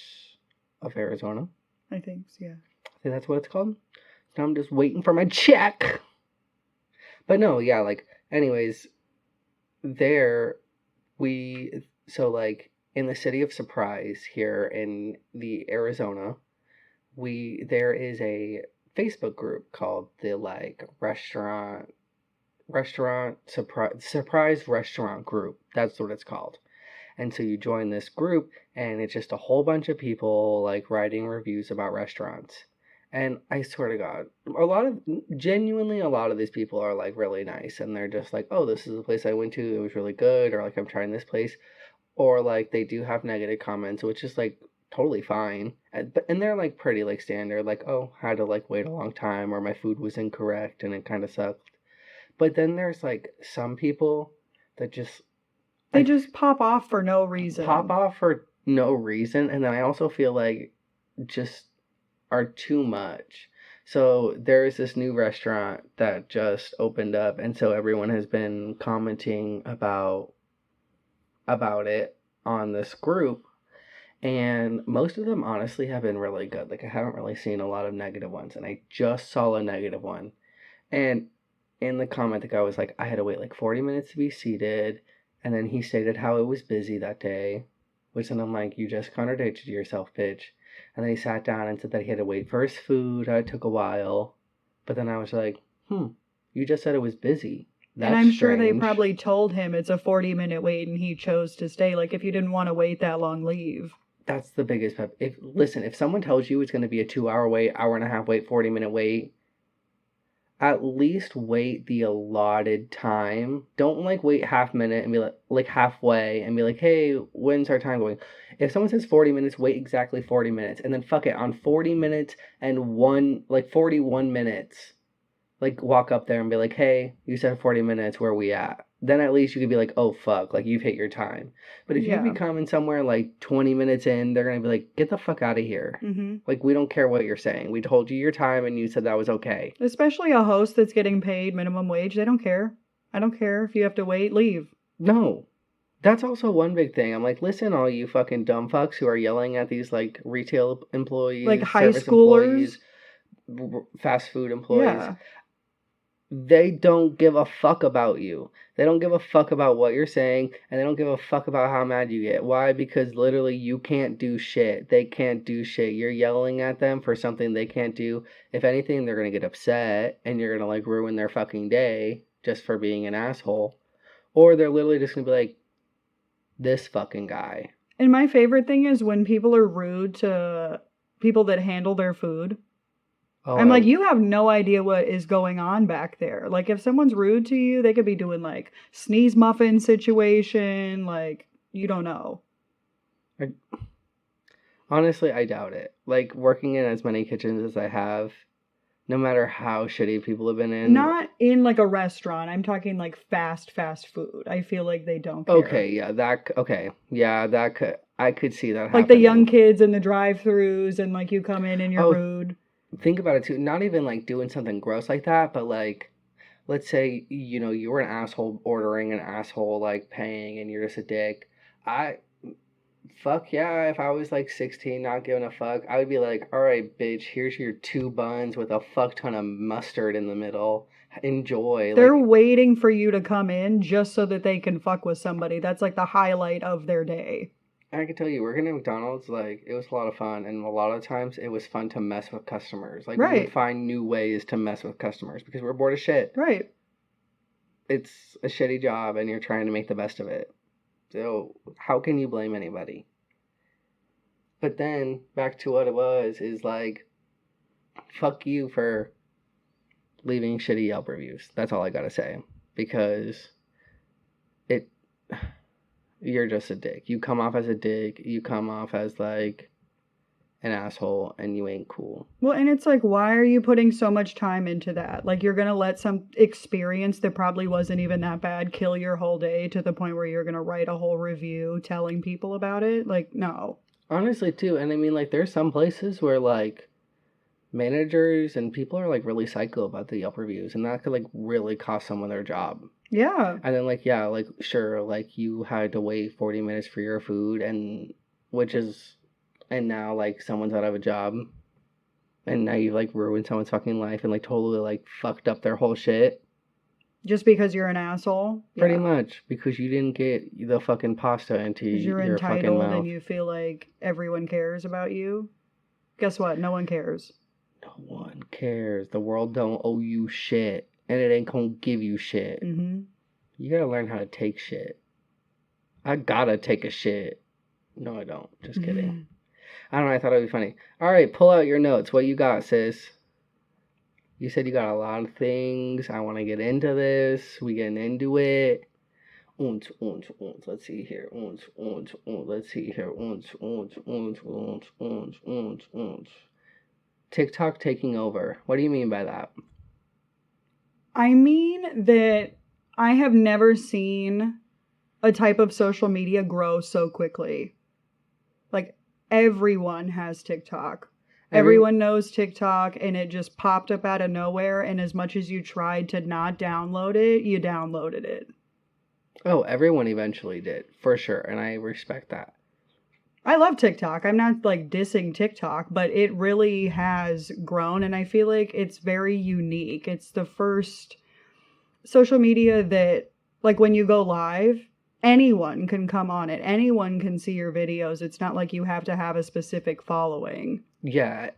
of Arizona.
I think, yeah.
I think that's what it's called. Now I'm just waiting for my check. But no, yeah, like, anyways, so like in the city of Surprise here in the Arizona, there is a Facebook group called the like surprise restaurant group. That's what it's called. And so you join this group and it's just a whole bunch of people like writing reviews about restaurants. And I swear to God, a lot of these people are like really nice and they're just like, oh, this is the place I went to, it was really good, or like I'm trying this place. Or like they do have negative comments, which is like totally fine. And they're like pretty like standard, like, oh, had to like wait a long time, or my food was incorrect and it kind of sucked. But then there's like some people that just
just pop off for no reason.
And then I also feel like just are too much. So there's this new restaurant that just opened up, and so everyone has been commenting about it on this group, and most of them honestly have been really good. Like, I haven't really seen a lot of negative ones, and I just saw a negative one. And in the comment, the guy was like, I had to wait like 40 minutes to be seated, and then he stated how it was busy that day, which then I'm like, you just contradicted yourself, bitch. And then he sat down and said that he had to wait for his food. It took a while. But then I was like, you just said it was busy.
And
That's
I'm sure they
strange.
probably told him it's a 40-minute wait and he chose to stay. Like, if you didn't want to wait that long, leave.
That's the biggest pet. If someone tells you it's going to be a 2 hour wait, hour and a half wait, 40-minute wait, at least wait the allotted time. Don't like wait half minute and be like halfway and be like, hey, when's our time going? If someone says 40 minutes, wait exactly 40 minutes, and then fuck it, on 40 minutes and 41 minutes, like walk up there and be like, hey, you said 40 minutes, where are we at? Then at least you could be like, oh fuck, like you've hit your time. But if you be
Yeah.
coming somewhere like 20 minutes in, they're gonna be like, get the fuck out of here.
Mm-hmm.
Like, we don't care what you're saying. We told you your time and you said that was okay.
Especially a host that's getting paid minimum wage. They don't care. I don't care if you have to wait, leave.
No. That's also one big thing. I'm like, listen, all you fucking dumb fucks who are yelling at these like retail employees,
Like high
service
schoolers.
employees, fast food employees.
Yeah.
They don't give a fuck about you. They don't give a fuck about what you're saying, and they don't give a fuck about how mad you get. Why? Because literally you can't do shit. They can't do shit. You're yelling at them for something they can't do. If anything, they're gonna get upset, and you're gonna like ruin their fucking day just for being an asshole. Or they're literally just gonna be like, this fucking guy.
And my favorite thing is when people are rude to people that handle their food.
Oh,
I'm like, you have no idea what is going on back there. Like, if someone's rude to you, they could be doing like sneeze muffin situation. Like, you don't know.
honestly, I doubt it. Like, working in as many kitchens as I have, no matter how shitty people have been in.
Not in like a restaurant. I'm talking like fast food. I feel like they don't care.
Okay, yeah, that could, I could see that
Like the
happening.
young kids in the drive-throughs and like you come in and you're rude.
Think about it too. Not even like doing something gross like that, but like, let's say, you were an asshole ordering, an asshole like paying, and you're just a dick. Fuck yeah, if I was like 16 not giving a fuck, I would be like, all right, bitch, here's your 2 buns with a fuck ton of mustard in the middle. Enjoy.
They're waiting for you to come in just so that they can fuck with somebody. That's like the highlight of their day.
I can tell you, working at McDonald's, like, it was a lot of fun, and a lot of times it was fun to mess with customers. Like, we would find new ways to mess with customers because we're bored of shit.
Right.
It's a shitty job, and you're trying to make the best of it. So, how can you blame anybody? But then, back to what it was, is like, fuck you for leaving shitty Yelp reviews. That's all I gotta say. Because you're just a dick. You come off as a dick. You come off as like an asshole, and you ain't cool.
Well, and it's like, why are you putting so much time into that? Like, you're gonna let some experience that probably wasn't even that bad kill your whole day to the point where you're gonna write a whole review telling people about it? Like, no.
Honestly, too. And I mean, like, there's some places where like managers and people are like really psycho about the Yelp reviews, and that could like really cost someone their job.
Yeah.
And then, like, yeah, like, sure, like, you had to wait 40 minutes for your food, and now, like, someone's out of a job, and now you, like, ruined someone's fucking life and, like, totally, like, fucked up their whole shit.
Just because you're an asshole?
Pretty much, because you didn't get the fucking pasta into your fucking mouth. Because you're entitled
and you feel like everyone cares about you. Guess what? No one cares.
No one cares. The world don't owe you shit. And it ain't gonna give you shit.
Mm-hmm.
You gotta learn how to take shit. I gotta take a shit. No, I don't. Just kidding. I don't know. I thought it would be funny. All right, pull out your notes. What you got, sis? You said you got a lot of things. I want to get into this. We getting into it. Let's see here. Let's see here. TikTok taking over. What do you mean by that?
I mean that I have never seen a type of social media grow so quickly. Like, everyone has TikTok. Everyone knows TikTok, and it just popped up out of nowhere, and as much as you tried to not download it, you downloaded it.
Oh, everyone eventually did, for sure, and I respect that.
I love TikTok. I'm not, like, dissing TikTok, but it really has grown, and I feel like it's very unique. It's the first social media that, like, when you go live, anyone can come on it. Anyone can see your videos. It's not like you have to have a specific following.
Yeah,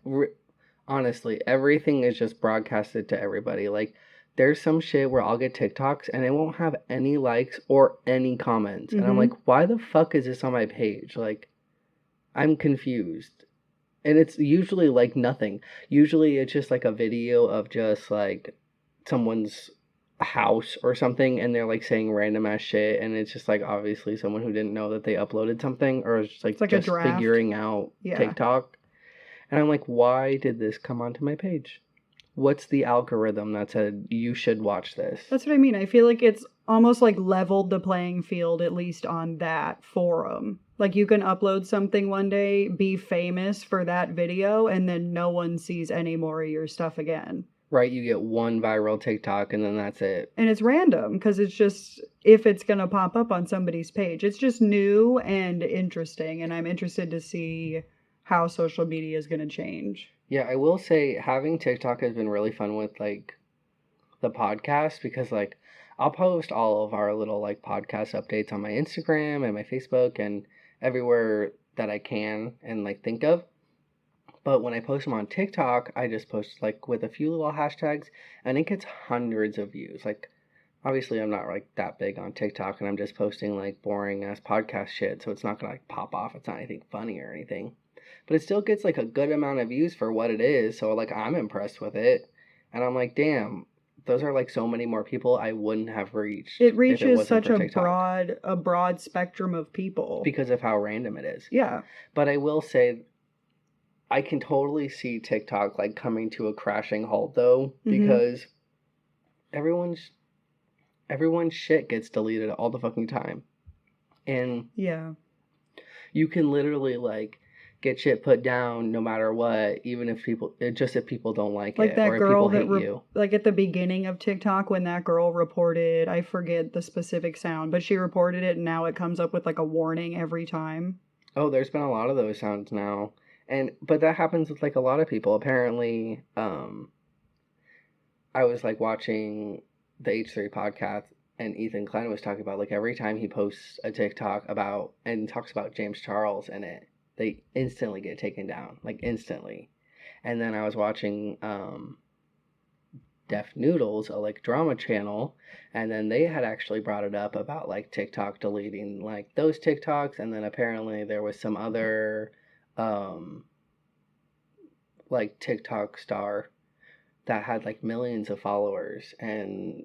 honestly, everything is just broadcasted to everybody. Like, there's some shit where I'll get TikToks and it won't have any likes or any comments. And I'm like, why the fuck is this on my page? Like, I'm confused. And it's usually like nothing. Usually it's just like a video of just like someone's house or something, and they're like saying random ass shit, and it's just like obviously someone who didn't know that they uploaded something, or is just like,
It's like a
just
draft.
figuring out
Yeah.
TikTok. And I'm like, why did this come onto my page? What's the algorithm that said you should watch this?
That's what I mean. I feel like it's almost like leveled the playing field, at least on that forum. Like, you can upload something one day, be famous for that video, and then no one sees any more of your stuff again.
Right, you get one viral TikTok and then that's it.
And it's random because it's just, if it's going to pop up on somebody's page, it's just new and interesting. And I'm interested to see how social media is going to change.
Yeah, I will say having TikTok has been really fun with like the podcast, because like I'll post all of our little like podcast updates on my Instagram and my Facebook and everywhere that I can and like think of. But when I post them on TikTok, I just post like with a few little hashtags and it gets hundreds of views. Like, obviously I'm not like that big on TikTok and I'm just posting like boring ass podcast shit, so it's not gonna like pop off. It's not anything funny or anything. But it still gets like a good amount of views for what it is, so like I'm impressed with it. And I'm like, damn, those are like so many more people I wouldn't have reached.
It reaches such
a
broad spectrum of people.
Because of how random it is.
Yeah.
But I will say I can totally see TikTok like coming to a crashing halt though, because everyone's shit gets deleted all the fucking time. And
yeah,
you can literally like get shit put down no matter what, even if people don't like it,
that
or
girl
if people hate you.
Like at the beginning of TikTok, when that girl reported, I forget the specific sound, but she reported it and now it comes up with like a warning every time.
Oh, there's been a lot of those sounds now. But that happens with like a lot of people. Apparently, I was like watching the H3 podcast and Ethan Klein was talking about like every time he posts a TikTok about and talks about James Charles in it, they instantly get taken down, like instantly. And then I was watching Deaf Noodles, a like drama channel, and then they had actually brought it up about like TikTok deleting like those TikToks, and then apparently there was some other like TikTok star that had like millions of followers, and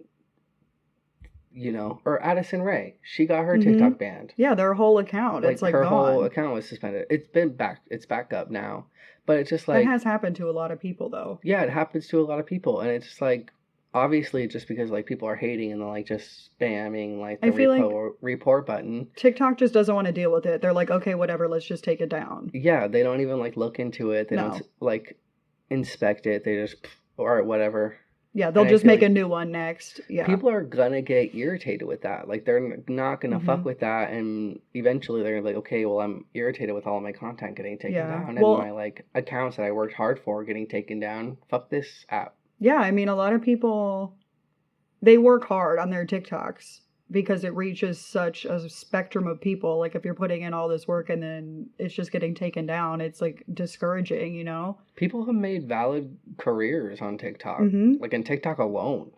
or Addison Rae, she got her TikTok banned.
Yeah, their whole account,
like
it's like
her
gone.
Whole account was suspended. It's back up now, but it's just like
that has happened to a lot of people though.
Yeah, it happens to a lot of people, and it's just like obviously just because like people are hating and they're like just spamming like the report button.
TikTok just doesn't want to deal with it. They're like, okay, whatever, let's just take it down.
Yeah, they don't even like look into it. They don't like inspect it. They just or whatever.
Yeah, they'll just make a new one next. Yeah,
people are gonna get irritated with that. Like they're not gonna fuck with that, and eventually they're gonna be like, okay, well I'm irritated with all of my content getting taken down and my like accounts that I worked hard for getting taken down. Fuck this app.
Yeah, I mean, a lot of people, they work hard on their TikToks because it reaches such a spectrum of people. Like, if you're putting in all this work and then it's just getting taken down, it's, like, discouraging,
People have made valid careers on TikTok. Like, in TikTok alone.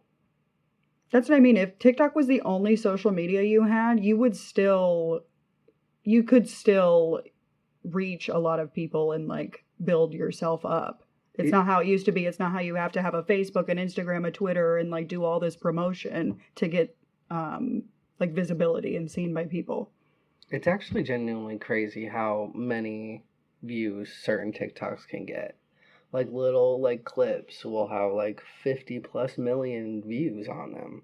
That's what I mean. If TikTok was the only social media you had, you could still reach a lot of people and, like, build yourself up. It's not how it used to be. It's not how you have to have a Facebook, an Instagram, a Twitter, and like do all this promotion to get like visibility and seen by people. It's
actually genuinely crazy how many views certain TikToks can get. Like little like clips will have like 50+ million views on them.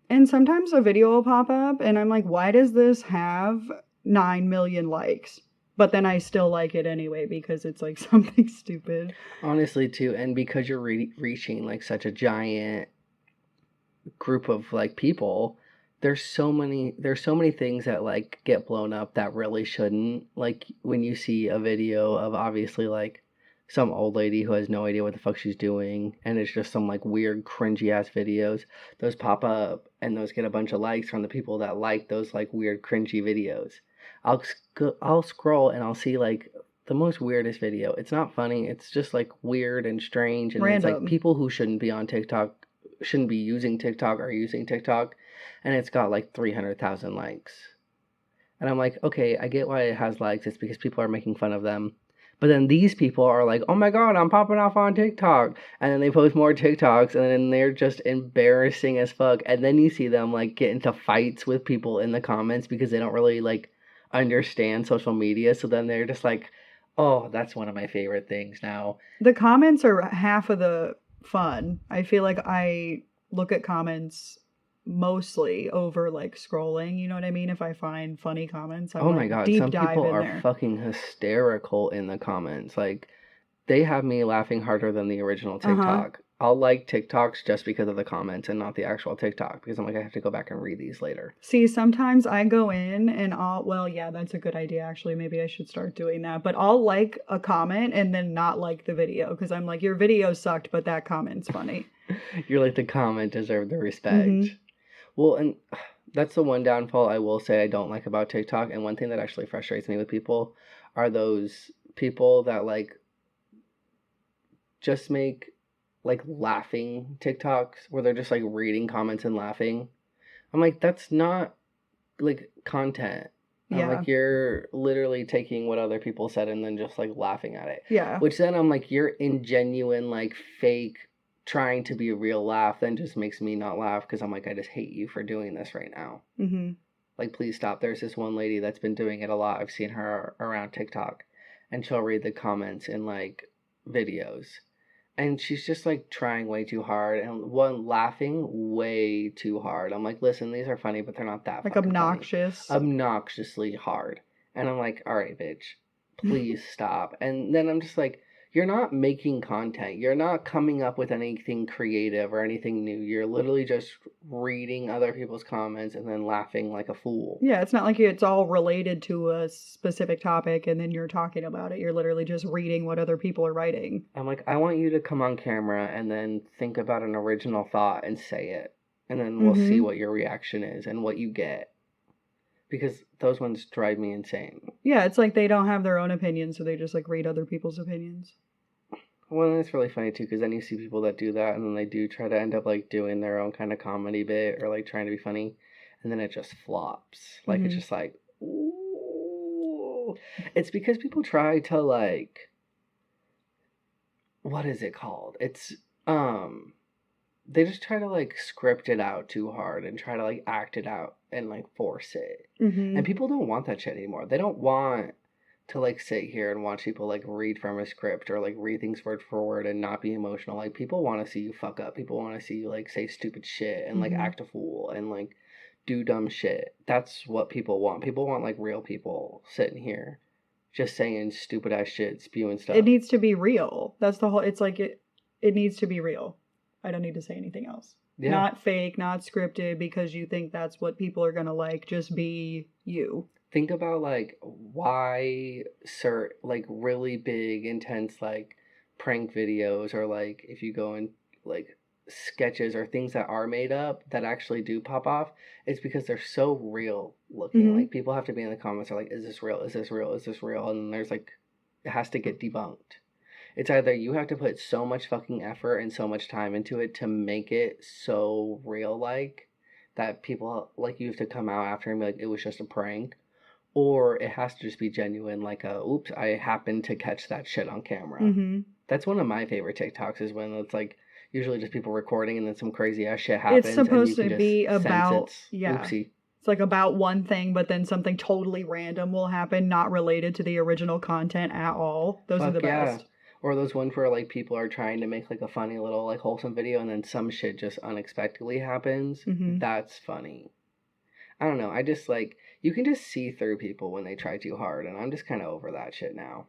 And sometimes a video will pop up and I'm like, why does this have 9 million likes? But then I still like it anyway because it's like something stupid.
Honestly, too, and because you're reaching like such a giant group of like people, there's so many things that like get blown up that really shouldn't. Like when you see a video of obviously like some old lady who has no idea what the fuck she's doing, and it's just some like weird cringy ass videos, those pop up and those get a bunch of likes from the people that like those like weird cringy videos. I'll scroll and I'll see like the most weirdest video. It's not funny. It's just like weird and strange, and
random.
It's like people who shouldn't be on TikTok shouldn't be using TikTok are using TikTok, and it's got like 300,000 likes. And I'm like, okay, I get why it has likes. It's because people are making fun of them. But then these people are like, oh my God, I'm popping off on TikTok. And then they post more TikToks and then they're just embarrassing as fuck. And then you see them like get into fights with people in the comments because they don't really like understand social media. So then they're just like, oh, that's one of my favorite things now.
The comments are half of the fun. I feel like I look at comments mostly over like scrolling, you know what I mean? If I find funny comments, I'm
Oh my
like
God,
deep
some
dive
people
in
are
there.
fucking hysterical in the comments. Like, they have me laughing harder than the original
Uh-huh.
TikTok. I'll like TikToks just because of the comments and not the actual TikTok because I'm like, I have to go back and read these later.
See, sometimes I go in and well, yeah, that's a good idea actually. Maybe I should start doing that. But I'll like a comment and then not like the video because I'm like, your video sucked, but that comment's funny.
You're like, the comment deserved the respect.
Mm-hmm.
Well, and that's the one downfall I will say I don't like about TikTok. And one thing that actually frustrates me with people are those people that like just make like laughing TikToks where they're just like reading comments and laughing. I'm like, that's not like content. I'm
Yeah.
like, you're literally taking what other people said and then just like laughing at it.
Yeah.
Which then I'm like, you're ingenuine, like fake, trying to be a real laugh. Then just makes me not laugh because I'm like, I just hate you for doing this right now.
Mm-hmm.
Like, please stop. There's this one lady that's been doing it a lot. I've seen her around TikTok, and she'll read the comments in like videos. And she's just like trying way too hard and one laughing way too hard. I'm like, listen, these are funny, but they're not that
Like
fucking
obnoxious.
funny. Obnoxiously hard. And I'm like, all right, bitch, please stop. And then I'm just like, you're not making content. You're not coming up with anything creative or anything new. You're literally just reading other people's comments and then laughing like a fool.
Yeah, it's not like it's all related to a specific topic and then you're talking about it. You're literally just reading what other people are writing.
I'm like, I want you to come on camera and then think about an original thought and say it. And then we'll see what your reaction is and what you get. Because those ones drive me insane.
Yeah, it's like they don't have their own opinions, so they just like read other people's opinions.
Well, and it's really funny too, because then you see people that do that and then they do try to end up like doing their own kind of comedy bit or like trying to be funny. And then it just flops. Like, it's just like, ooh. It's because people try to like, what is it called? It's, they just try to like script it out too hard and try to like act it out and like force it. And people don't want that shit anymore. They don't want to like sit here and watch people like read from a script or like read things word for word and not be emotional. Like, people want to see you fuck up. People want to see you like say stupid shit and like act a fool and like do dumb shit. That's what people want. People want like real people sitting here just saying stupid ass shit, spewing stuff.
It needs to be real. That's the whole, it's like it needs to be real. I don't need to say anything else. Yeah. Not fake, not scripted because you think that's what people are going to like. Just be you.
Think about like why like really big, intense like prank videos or like if you go in like sketches or things that are made up that actually do pop off, it's because they're so real looking. Like, people have to be in the comments are like, is this real? Is this real? Is this real? And there's like, it has to get debunked. It's either you have to put so much fucking effort and so much time into it to make it so real like that people like you have to come out after and be like, it was just a prank. Or it has to just be genuine, like oops, I happened to catch that shit on camera. That's one of my favorite TikToks is when it's like usually just people recording and then some crazy ass shit happens.
It's supposed to be about,
oopsie.
It's like about one thing, but then something totally random will happen, not related to the original content at all. Those are the best.
Or those ones where like people are trying to make like a funny little like wholesome video and then some shit just unexpectedly happens. That's funny. I don't know. I just like, you can just see through people when they try too hard, and I'm just kind of over that shit now.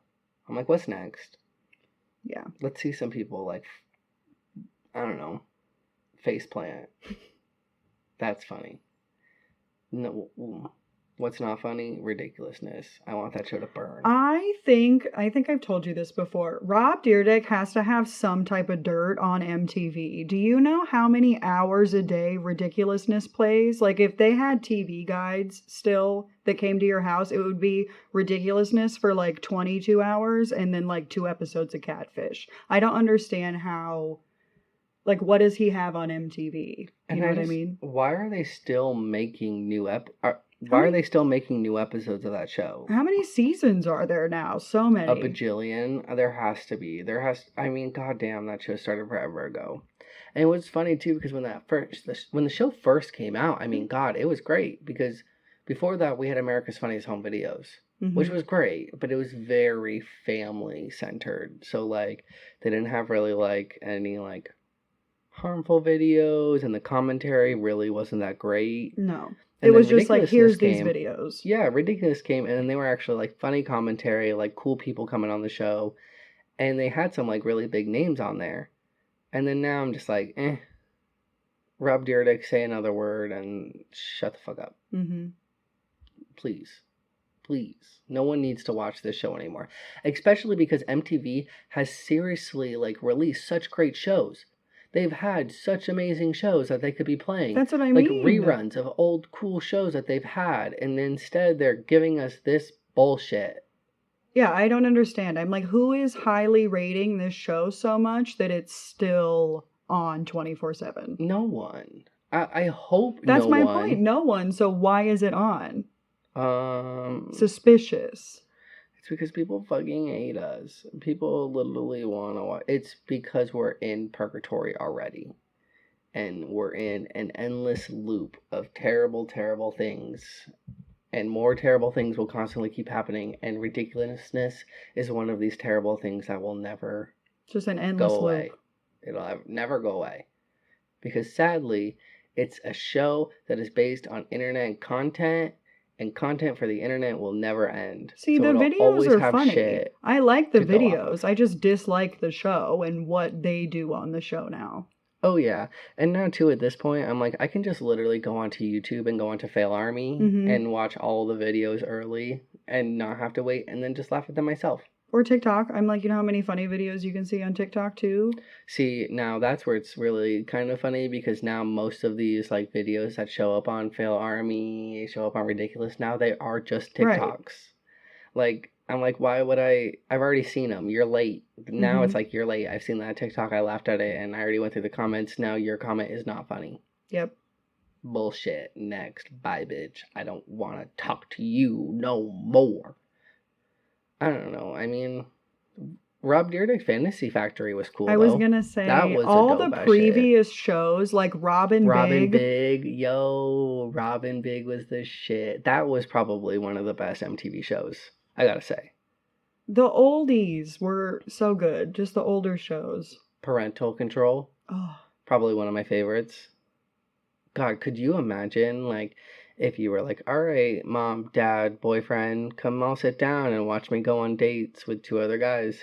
I'm like, what's next?
Yeah.
Let's see some people like, I don't know, face plant. That's funny. No, what's not funny? Ridiculousness. I want that show to burn. I
think I've told you this before. Rob Dyrdek has to have some type of dirt on MTV. Do you know how many hours a day Ridiculousness plays? Like, if they had TV guides still that came to your house, it would be Ridiculousness for like 22 hours and then like 2 episodes of Catfish. I don't understand how Like, what does he have on MTV? You know what I mean?
Why are they still making
How
why are
many
they still making new episodes of that show?
how many seasons are there now? So
A
many.
bajillion. There has to be. I mean, goddamn, that show started forever ago. And it was funny too because when the show first came out, I mean, God, it was great because before that we had America's Funniest Home Videos, which was great, but it was very family centered. So like, they didn't have really like any like harmful videos, and the commentary really wasn't that great.
No.
And
It
then
was just like, here's these
came.
videos.
Yeah, Ridiculous came, and then they were actually like funny commentary, like cool people coming on the show, and they had some like really big names on there. And then now I'm just like, Rob Dyrdek, say another word and shut the fuck up. Please. Please. No one needs to watch this show anymore. Especially because MTV has seriously like released such great shows. They've had such amazing shows that they could be playing.
That's what I
like
mean.
Reruns of old cool shows that they've had, and instead they're giving us this bullshit.
Yeah, I don't understand. I'm like, who is highly rating this show so much that it's still on 24/7?
No one. I hope
That's
no
my
one.
point. No one. So why is it on? Suspicious.
It's because people fucking hate us. People literally want to watch. It's because we're in purgatory already. And we're in an endless loop of terrible, terrible things. And more terrible things will constantly keep happening. And ridiculousness is one of these terrible things that will never
just an endless
go away.
Loop.
It'll never go away. Because sadly, it's a show that is based on internet content. And content for the internet will never end.
See,
so
the videos are funny. I like the videos. I just dislike the show and what they do on the show now.
Oh, yeah. And now, too, at this point, I'm like, I can just literally go onto YouTube and go onto Fail Army and watch all the videos early and not have to wait and then just laugh at them myself.
Or TikTok. I'm like, you know how many funny videos you can see on TikTok, too?
See, now that's where it's really kind of funny because now most of these, like, videos that show up on Fail Army, show up on Ridiculous, now they are just TikToks. Right. Like, I'm like, why would I've already seen them. You're late. Now it's like, you're late. I've seen that TikTok. I laughed at it, and I already went through the comments. Now your comment is not funny.
Yep.
Bullshit. Next. Bye, bitch. I don't want to talk to you no more. I don't know. I mean, Rob Dyrdek's Fantasy Factory was cool,
I was going to say, that was all the previous shows, like Robin
Big. Yo, Robin Big was the shit. That was probably one of the best MTV shows, I gotta say.
The oldies were so good. Just the older shows.
Parental Control.
Oh.
Probably one of my favorites. God, could you imagine, like, if you were like, all right, mom, dad, boyfriend, come all sit down and watch me go on dates with two other guys.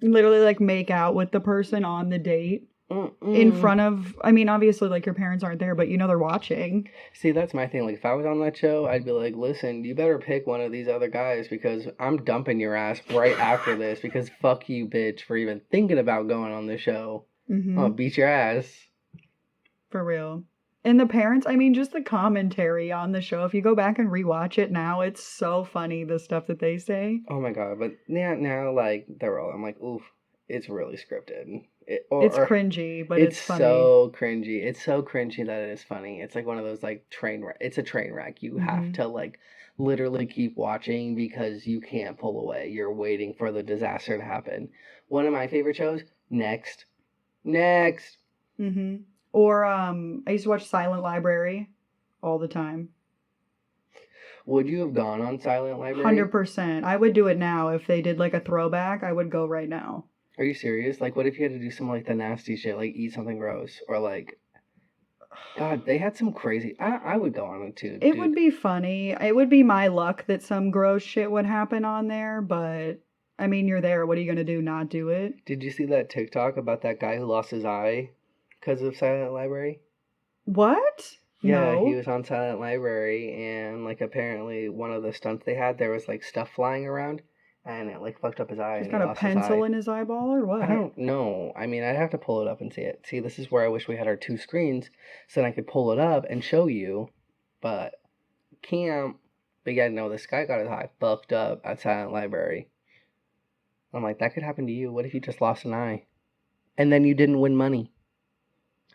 Literally, like, make out with the person on the date. In front of, I mean, obviously, like, your parents aren't there, but you know they're watching.
See, that's my thing. Like, if I was on that show, I'd be like, listen, you better pick one of these other guys because I'm dumping your ass right after this because fuck you, bitch, for even thinking about going on the show. I'll beat your ass.
For real. And the parents, I mean, just the commentary on the show. If you go back and rewatch it now, it's so funny, the stuff that they say.
Oh my God. But now like, I'm like, oof, it's really scripted.
It's cringy, but it's funny.
So cringy. It's so cringy that it is funny. It's like one of those, like, it's a train wreck. You have to, like, literally keep watching because you can't pull away. You're waiting for the disaster to happen. One of my favorite shows, Next.
Or I used to watch Silent Library all the time.
Would you have gone on Silent Library?
100%. I would do it now. If they did like a throwback, I would go right now.
Are you serious? Like, what if you had to do some, like, the nasty shit, like eat something gross? Or, like, God, they had some crazy... I would go on it, too.
It would be funny. It would be my luck that some gross shit would happen on there, but... I mean, you're there. What are you going to do? Not do it?
Did you see that TikTok about that guy who lost his eye because of Silent Library?
What?
Yeah,
no.
He was on Silent Library, and, like, apparently one of the stunts they had, there was, like, stuff flying around, and it, like, fucked up his eye.
He's got a pencil in his eyeball, or what?
I don't know. I mean, I'd have to pull it up and see it. See, this is where I wish we had our two screens, so then I could pull it up and show you, but can't. But yeah, no, this guy got his eye fucked up at Silent Library. I'm like, that could happen to you. What if you just lost an eye? And then you didn't win money?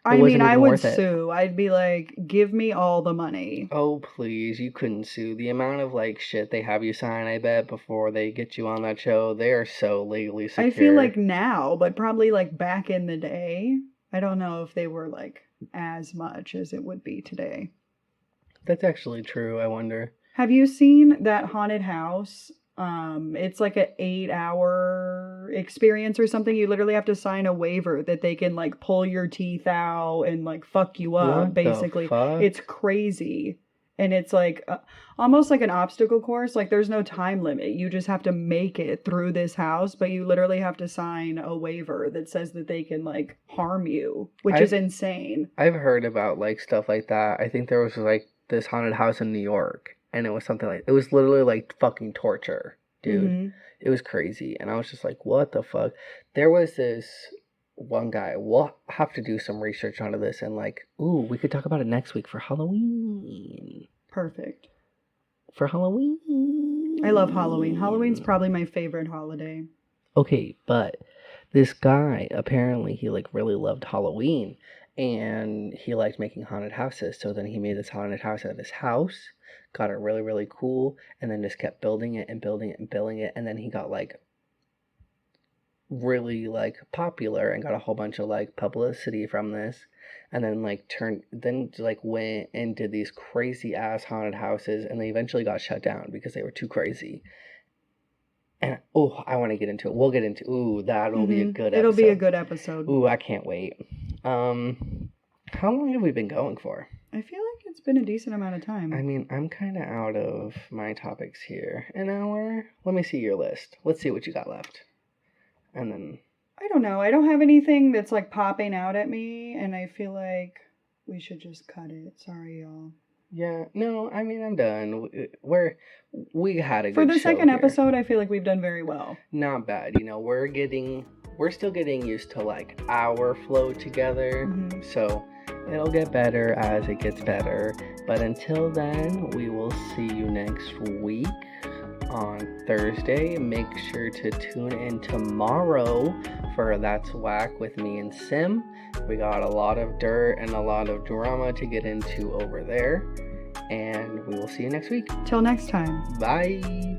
I
wasn't
mean, I
even
would
worth it.
sue. I'd be like, give me all the money.
Oh, please, you couldn't sue. The amount of like shit they have you sign, I bet, before they get you on that show, they are so legally
I feel
secure.
like now, but probably like back in the day, I don't know if they were like as much as it would be today.
That's actually true, I wonder.
Have you seen that haunted house? It's like an 8-hour experience or something. You literally have to sign a waiver that they can like pull your teeth out and like fuck you up,
What the
basically.
fuck?
It's crazy. And it's like almost like an obstacle course. Like there's no time limit. You just have to make it through this house, but you literally have to sign a waiver that says that they can like harm you, which is insane.
I've heard about like stuff like that. I think there was like this haunted house in New York, and it was something like it was literally like fucking torture, dude.
Mm-hmm.
It was crazy, and I was just like, what the fuck? There was this one guy. We'll have to do some research onto this, and like, ooh, we could talk about it next week for Halloween.
Perfect.
For Halloween.
I love Halloween. Halloween's probably my favorite holiday.
Okay, but this guy apparently he like really loved Halloween, and he liked making haunted houses. So then he made this haunted house out of his house, got it really really cool, and then just kept building it and building it and building it, and then he got like really like popular and got a whole bunch of like publicity from this, and then went and did these crazy ass haunted houses, and they eventually got shut down because they were too crazy. And I want to get into it. We'll get into that'll be a good episode.
It'll be a good episode.
I can't wait. How long have we been going for?
I feel like it's been a decent amount of time.
I mean, I'm kind of out of my topics here. An hour? Let me see your list. Let's see what you got left. And then
I don't know. I don't have anything that's like popping out at me, and I feel like we should just cut it. Sorry, y'all.
Yeah, no, I mean, I'm done. We had a good
For the
show
second
here.
episode, I feel like we've done very well.
Not bad. You know, we're still getting used to like our flow together.
Mm-hmm.
So it'll get better as it gets better. But until then, we will see you next week on Thursday. Make sure to tune in tomorrow for That's Whack with me and Sim. We got a lot of dirt and a lot of drama to get into over there. And we will see you next week.
Till next time.
Bye.